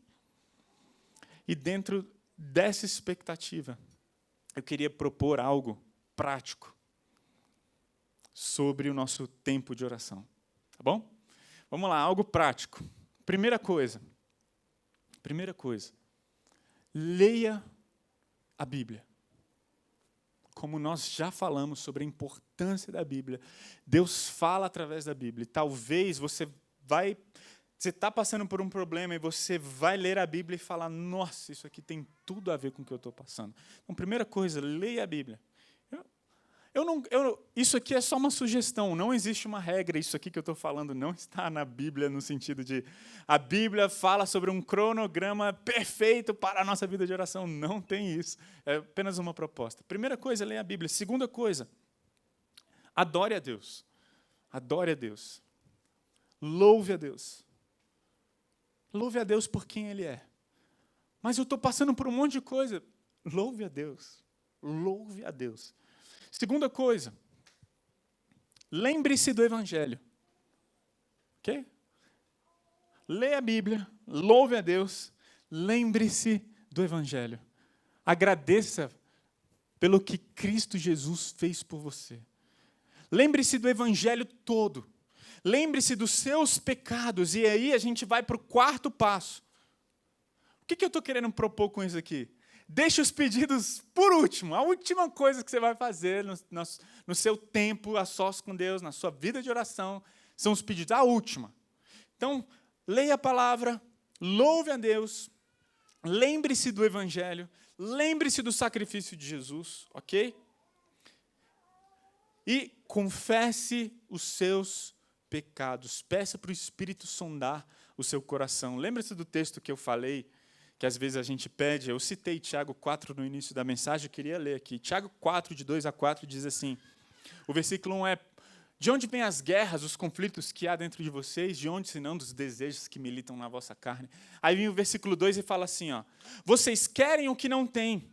E dentro dessa expectativa, eu queria propor algo prático sobre o nosso tempo de oração. Tá bom? Vamos lá, algo prático. Primeira coisa, leia a Bíblia. Como nós já falamos sobre a importância da Bíblia, Deus fala através da Bíblia. E talvez você está passando por um problema e você vai ler a Bíblia e falar, nossa, isso aqui tem tudo a ver com o que eu estou passando. Então, primeira coisa, leia a Bíblia. Isso aqui é só uma sugestão, não existe uma regra. Isso aqui que eu estou falando não está na Bíblia, no sentido de a Bíblia fala sobre um cronograma perfeito para a nossa vida de oração. Não tem isso. É apenas uma proposta. Primeira coisa, leia a Bíblia. Segunda coisa, adore a Deus. Adore a Deus. Louve a Deus. Louve a Deus por quem Ele é. Mas eu estou passando por um monte de coisa. Louve a Deus. Louve a Deus. Segunda coisa, lembre-se do Evangelho. Ok? Leia a Bíblia, louve a Deus, lembre-se do Evangelho. Agradeça pelo que Cristo Jesus fez por você. Lembre-se do Evangelho todo. Lembre-se dos seus pecados. E aí a gente vai para o quarto passo. O que eu estou querendo propor com isso aqui? Deixe os pedidos por último. A última coisa que você vai fazer no seu tempo a sós com Deus, na sua vida de oração, são os pedidos. A última. Então, leia a palavra, louve a Deus, lembre-se do Evangelho, lembre-se do sacrifício de Jesus, ok? E confesse os seus pecados. Peça para o Espírito sondar o seu coração. Lembra-se do texto que eu falei, que às vezes a gente pede, eu citei Tiago 4 no início da mensagem, eu queria ler aqui. Tiago 4, de 2 a 4, diz assim, o versículo 1 é, de onde vêm as guerras, os conflitos que há dentro de vocês, de onde, senão, dos desejos que militam na vossa carne? Aí vem o versículo 2 e fala assim, ó, vocês querem o que não têm,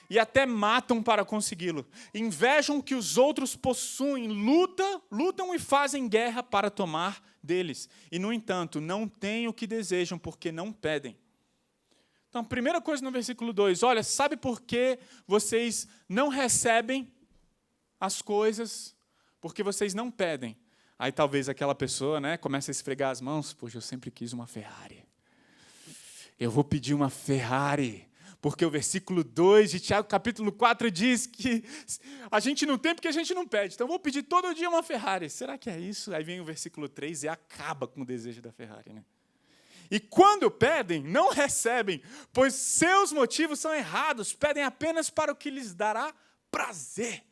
e até matam para consegui-lo. Invejam o que os outros possuem, lutam e fazem guerra para tomar deles. E, no entanto, não têm o que desejam, porque não pedem. Então, primeira coisa no versículo 2, olha, sabe por que vocês não recebem as coisas? Porque vocês não pedem. Aí talvez aquela pessoa, né, comece a esfregar as mãos, poxa, eu sempre quis uma Ferrari. Eu vou pedir uma Ferrari, porque o versículo 2 de Tiago, capítulo 4, diz que a gente não tem porque a gente não pede. Então, eu vou pedir todo dia uma Ferrari. Será que é isso? Aí vem o versículo 3 e acaba com o desejo da Ferrari, né? E quando pedem, não recebem, pois seus motivos são errados, pedem apenas para o que lhes dará prazer.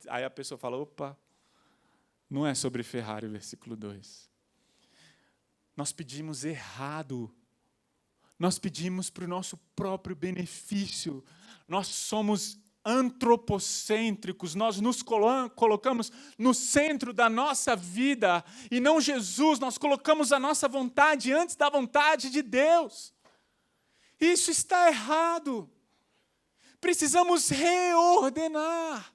Aí a pessoa fala, opa, não é sobre Ferrari o versículo 2. Nós pedimos errado. Nós pedimos para o nosso próprio benefício. Nós somos antropocêntricos, nós nos colocamos no centro da nossa vida e não Jesus, nós colocamos a nossa vontade antes da vontade de Deus. Isso está errado. Precisamos reordenar.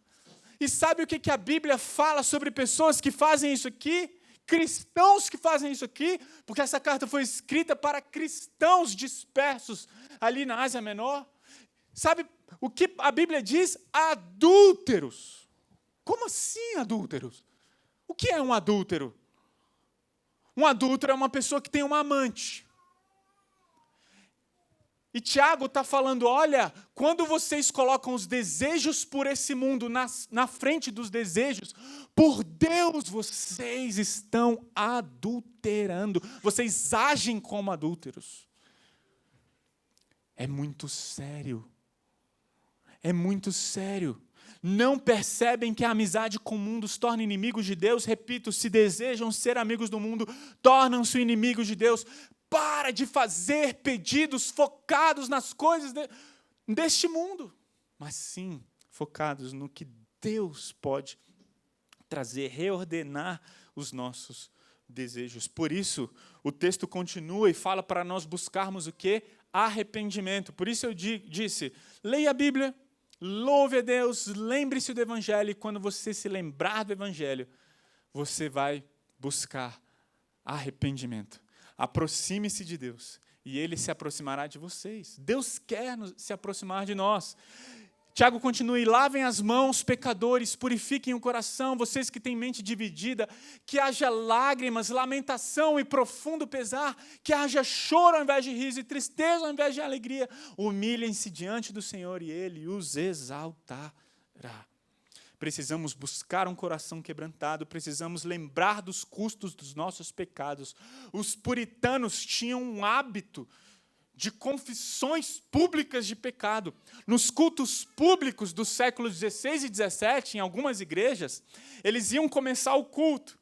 E sabe o que a Bíblia fala sobre pessoas que fazem isso aqui? Cristãos que fazem isso aqui, porque essa carta foi escrita para cristãos dispersos ali na Ásia Menor. Sabe o que a Bíblia diz? Adúlteros. Como assim adúlteros? O que é um adúltero? Um adúltero é uma pessoa que tem uma amante. E Tiago está falando, olha, quando vocês colocam os desejos por esse mundo na frente dos desejos, por Deus vocês estão adulterando. Vocês agem como adúlteros. É muito sério. É muito sério. Não percebem que a amizade com o mundo os torna inimigos de Deus? Repito, se desejam ser amigos do mundo, tornam-se inimigos de Deus. Para de fazer pedidos focados nas coisas deste mundo, mas sim focados no que Deus pode reordenar os nossos desejos. Por isso, o texto continua e fala para nós buscarmos o quê? Arrependimento. Por isso eu disse, leia a Bíblia, louve a Deus, lembre-se do Evangelho, e quando você se lembrar do Evangelho, você vai buscar arrependimento. Aproxime-se de Deus, e Ele se aproximará de vocês. Deus quer se aproximar de nós. Tiago continua, e lavem as mãos, pecadores, purifiquem o coração, vocês que têm mente dividida, que haja lágrimas, lamentação e profundo pesar, que haja choro ao invés de riso e tristeza ao invés de alegria. Humilhem-se diante do Senhor e Ele os exaltará. Precisamos buscar um coração quebrantado, precisamos lembrar dos custos dos nossos pecados. Os puritanos tinham um hábito de confissões públicas de pecado. Nos cultos públicos dos séculos XVI e XVII, em algumas igrejas, eles iam começar o culto.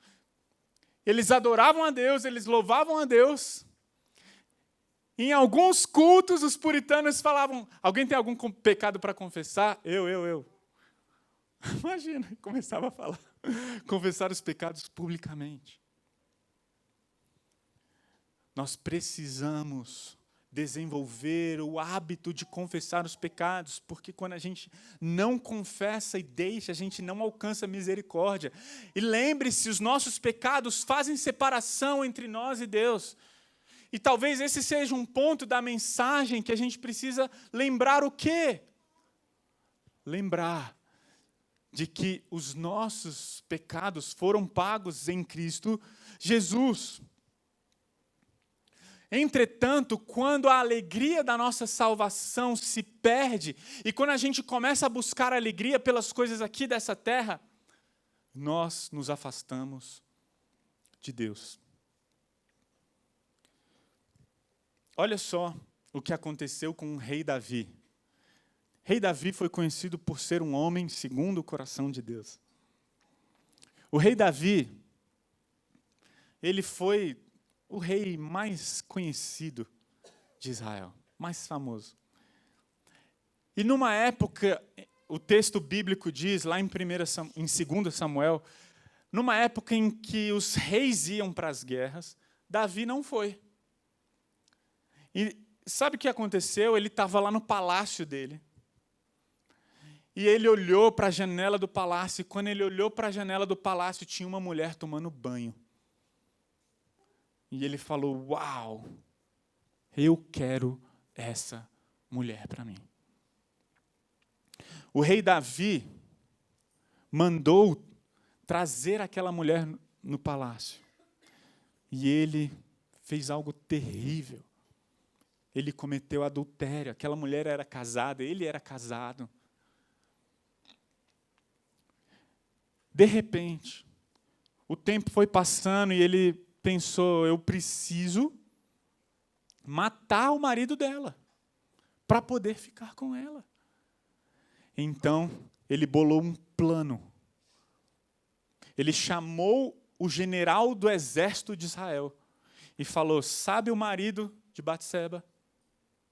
Eles adoravam a Deus, eles louvavam a Deus. Em alguns cultos, os puritanos falavam, alguém tem algum pecado para confessar? Eu. Imagina, começava a falar, confessar os pecados publicamente. Nós precisamos desenvolver o hábito de confessar os pecados, porque quando a gente não confessa e deixa, a gente não alcança misericórdia. E lembre-se, os nossos pecados fazem separação entre nós e Deus. E talvez esse seja um ponto da mensagem que a gente precisa lembrar o quê? Lembrar de que os nossos pecados foram pagos em Cristo Jesus. Entretanto, quando a alegria da nossa salvação se perde, e quando a gente começa a buscar alegria pelas coisas aqui dessa terra, nós nos afastamos de Deus. Olha só o que aconteceu com o rei Davi. Rei Davi foi conhecido por ser um homem segundo o coração de Deus. O rei Davi, ele foi o rei mais conhecido de Israel, mais famoso. E numa época, o texto bíblico diz, lá em 2 Samuel, numa época em que os reis iam para as guerras, Davi não foi. E sabe o que aconteceu? Ele estava lá no palácio dele. E ele olhou para a janela do palácio, e quando ele olhou para a janela do palácio, tinha uma mulher tomando banho. E ele falou, uau, eu quero essa mulher para mim. O rei Davi mandou trazer aquela mulher no palácio. E ele fez algo terrível. Ele cometeu adultério. Aquela mulher era casada, ele era casado. De repente, o tempo foi passando e ele pensou, eu preciso matar o marido dela para poder ficar com ela. Então, ele bolou um plano. Ele chamou o general do exército de Israel e falou, sabe o marido de Batseba?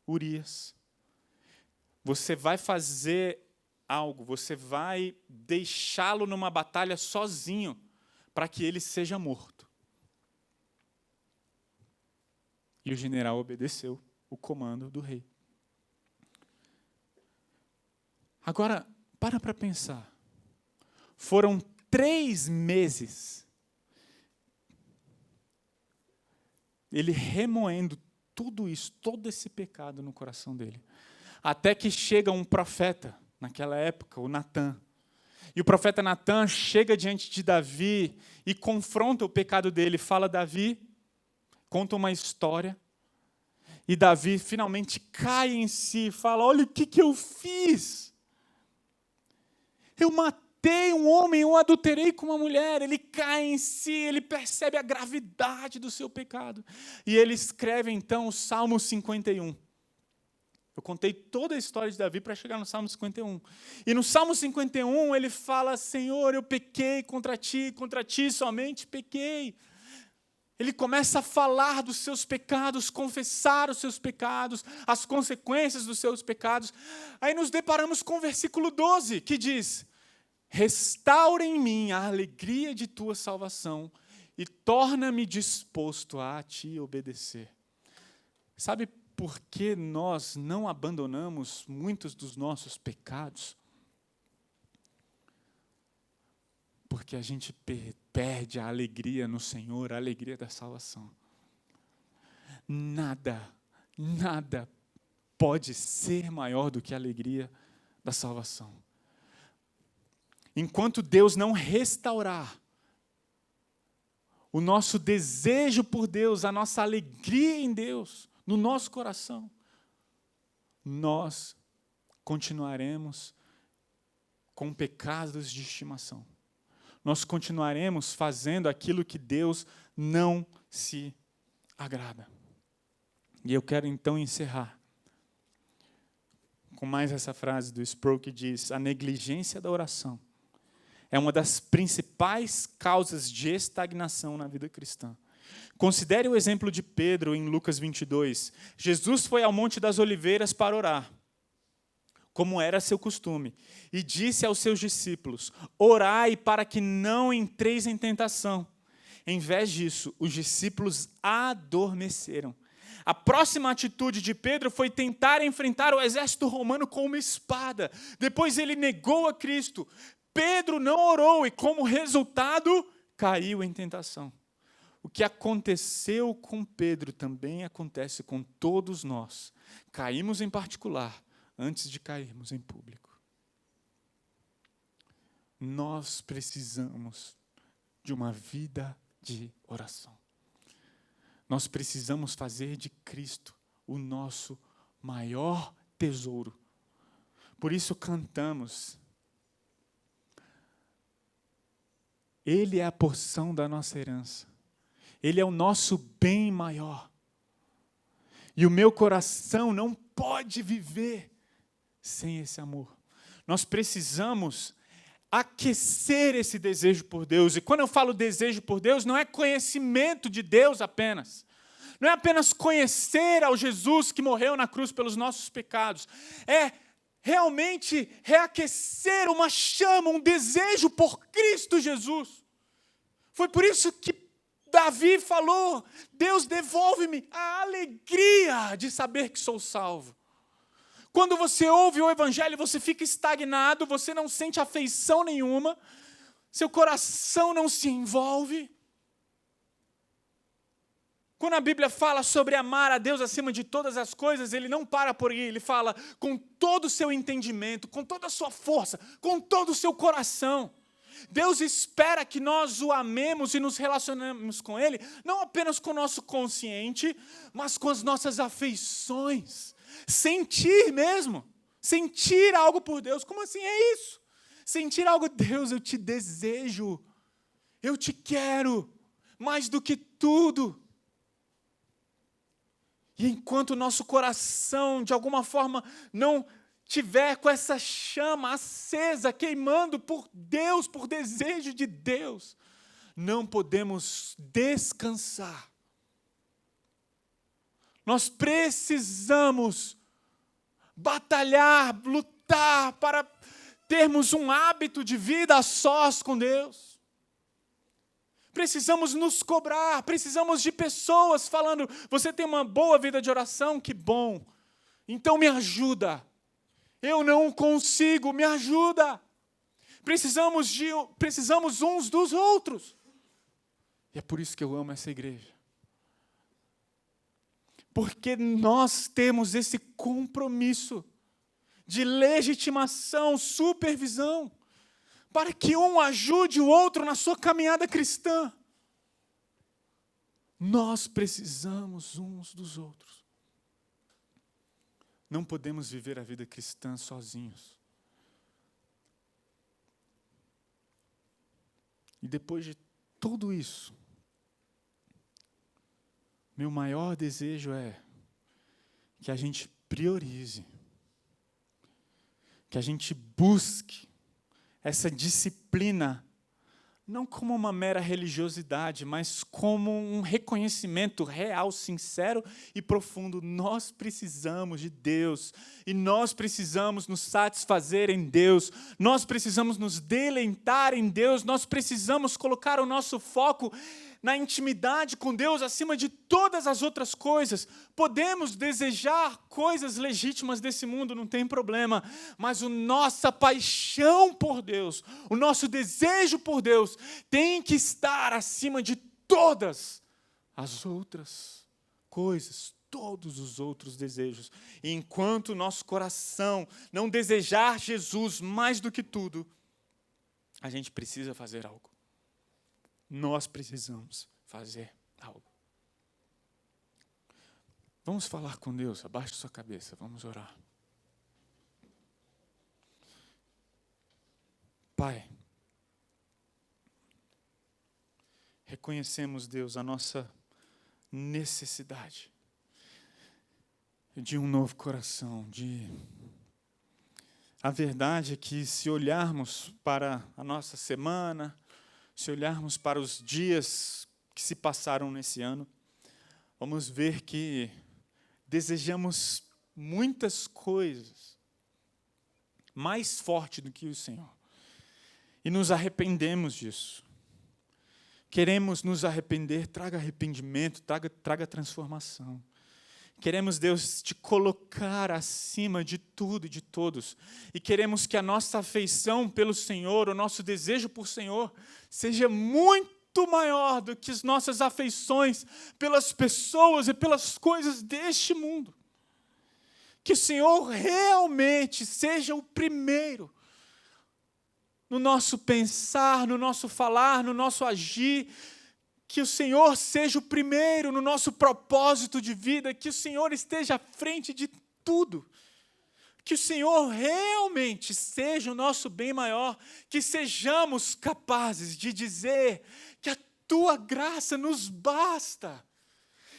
Urias. Você vai fazer algo, você vai deixá-lo numa batalha sozinho para que ele seja morto. E o general obedeceu o comando do rei. Agora, para pensar. Foram 3 meses ele remoendo tudo isso, todo esse pecado no coração dele. Até que chega um profeta, naquela época, o Natã. E o profeta Natã chega diante de Davi e confronta o pecado dele. Fala, Davi, conta uma história. E Davi finalmente cai em si e fala, olha o que eu fiz. Eu matei um homem, eu adulterei com uma mulher. Ele cai em si, ele percebe a gravidade do seu pecado. E ele escreve então o Salmo 51. Eu contei toda a história de Davi para chegar no Salmo 51. E no Salmo 51 ele fala, Senhor, eu pequei contra ti somente pequei. Ele começa a falar dos seus pecados, confessar os seus pecados, as consequências dos seus pecados. Aí nos deparamos com o versículo 12, que diz, restaura em mim a alegria de tua salvação e torna-me disposto a te obedecer. Sabe por que nós não abandonamos muitos dos nossos pecados? Porque a gente perde a alegria no Senhor, a alegria da salvação. Nada pode ser maior do que a alegria da salvação. Enquanto Deus não restaurar o nosso desejo por Deus, a nossa alegria em Deus, no nosso coração, nós continuaremos com pecados de estimação. Nós continuaremos fazendo aquilo que Deus não se agrada. E eu quero então encerrar com mais essa frase do Sproul que diz: a negligência da oração é uma das principais causas de estagnação na vida cristã. Considere o exemplo de Pedro em Lucas 22. Jesus foi ao Monte das Oliveiras para orar, como era seu costume, e disse aos seus discípulos: orai para que não entreis em tentação. Em vez disso, os discípulos adormeceram. A próxima atitude de Pedro foi tentar enfrentar o exército romano com uma espada. Depois ele negou a Cristo. Pedro não orou e, como resultado, caiu em tentação. O que aconteceu com Pedro também acontece com todos nós. Caímos em particular antes de cairmos em público. Nós precisamos de uma vida de oração. Nós precisamos fazer de Cristo o nosso maior tesouro. Por isso cantamos: Ele é a porção da nossa herança. Ele é o nosso bem maior. E o meu coração não pode viver sem esse amor. Nós precisamos aquecer esse desejo por Deus. E quando eu falo desejo por Deus, não é conhecimento de Deus apenas. Não é apenas conhecer ao Jesus que morreu na cruz pelos nossos pecados. É realmente reaquecer uma chama, um desejo por Cristo Jesus. Foi por isso que Davi falou: Deus, devolve-me a alegria de saber que sou salvo. Quando você ouve o Evangelho, você fica estagnado, você não sente afeição nenhuma, seu coração não se envolve. Quando a Bíblia fala sobre amar a Deus acima de todas as coisas, ele não para por aí, ele fala com todo o seu entendimento, com toda a sua força, com todo o seu coração. Deus espera que nós o amemos e nos relacionemos com Ele, não apenas com o nosso consciente, mas com as nossas afeições. Sentir mesmo, sentir algo por Deus. Como assim é isso? Sentir algo: Deus, eu te desejo, eu te quero, mais do que tudo. E enquanto o nosso coração, de alguma forma, não tiver com essa chama acesa, queimando por Deus, por desejo de Deus, não podemos descansar. Nós precisamos batalhar, lutar para termos um hábito de vida a sós com Deus. Precisamos nos cobrar, precisamos de pessoas falando: você tem uma boa vida de oração? Que bom, então me ajuda. Eu não consigo, me ajuda. Precisamos uns dos outros. E é por isso que eu amo essa igreja. Porque nós temos esse compromisso de legitimação, supervisão, para que um ajude o outro na sua caminhada cristã. Nós precisamos uns dos outros. Não podemos viver a vida cristã sozinhos. E depois de tudo isso, meu maior desejo é que a gente priorize, que a gente busque essa disciplina não como uma mera religiosidade, mas como um reconhecimento real, sincero e profundo. Nós precisamos de Deus e nós precisamos nos satisfazer em Deus, nós precisamos nos deleitar em Deus, nós precisamos colocar o nosso foco na intimidade com Deus acima de todas as outras coisas. Podemos desejar coisas legítimas desse mundo, não tem problema, mas a nossa paixão por Deus, o nosso desejo por Deus tem que estar acima de todas as outras coisas, todos os outros desejos. E enquanto o nosso coração não desejar Jesus mais do que tudo, a gente precisa fazer algo. Nós precisamos fazer algo. Vamos falar com Deus, abaixe sua cabeça, vamos orar. Pai, reconhecemos, Deus, a nossa necessidade de um novo coração, A verdade é que se olharmos para a nossa semana, se olharmos para os dias que se passaram nesse ano, vamos ver que desejamos muitas coisas mais forte do que o Senhor. E nos arrependemos disso. Queremos nos arrepender, traga arrependimento, traga transformação. Queremos, Deus, te colocar acima de tudo e de todos. E queremos que a nossa afeição pelo Senhor, o nosso desejo por Senhor, seja muito maior do que as nossas afeições pelas pessoas e pelas coisas deste mundo. Que o Senhor realmente seja o primeiro no nosso pensar, no nosso falar, no nosso agir. Que o Senhor seja o primeiro no nosso propósito de vida, que o Senhor esteja à frente de tudo. Que o Senhor realmente seja o nosso bem maior, que sejamos capazes de dizer que a Tua graça nos basta.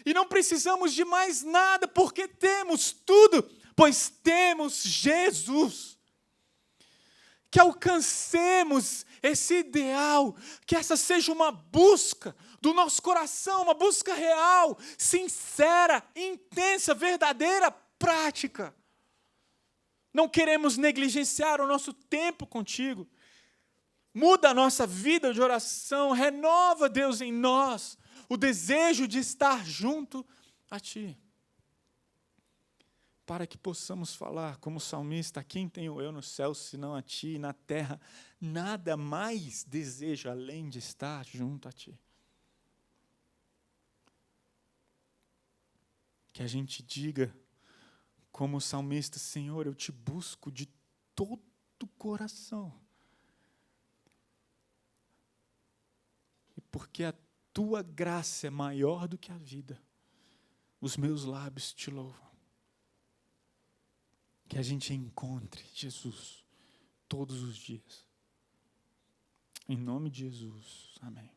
E não precisamos de mais nada, porque temos tudo, pois temos Jesus. Que alcancemos esse ideal, que essa seja uma busca do nosso coração, uma busca real, sincera, intensa, verdadeira, prática. Não queremos negligenciar o nosso tempo contigo. Muda a nossa vida de oração, renova, Deus, em nós o desejo de estar junto a Ti. Para que possamos falar como salmista: quem tenho eu no céu senão a Ti, e na terra nada mais desejo além de estar junto a Ti. Que a gente diga, como salmista: Senhor, eu Te busco de todo o coração. E porque a Tua graça é maior do que a vida, os meus lábios Te louvam. Que a gente encontre Jesus todos os dias. Em nome de Jesus. Amém.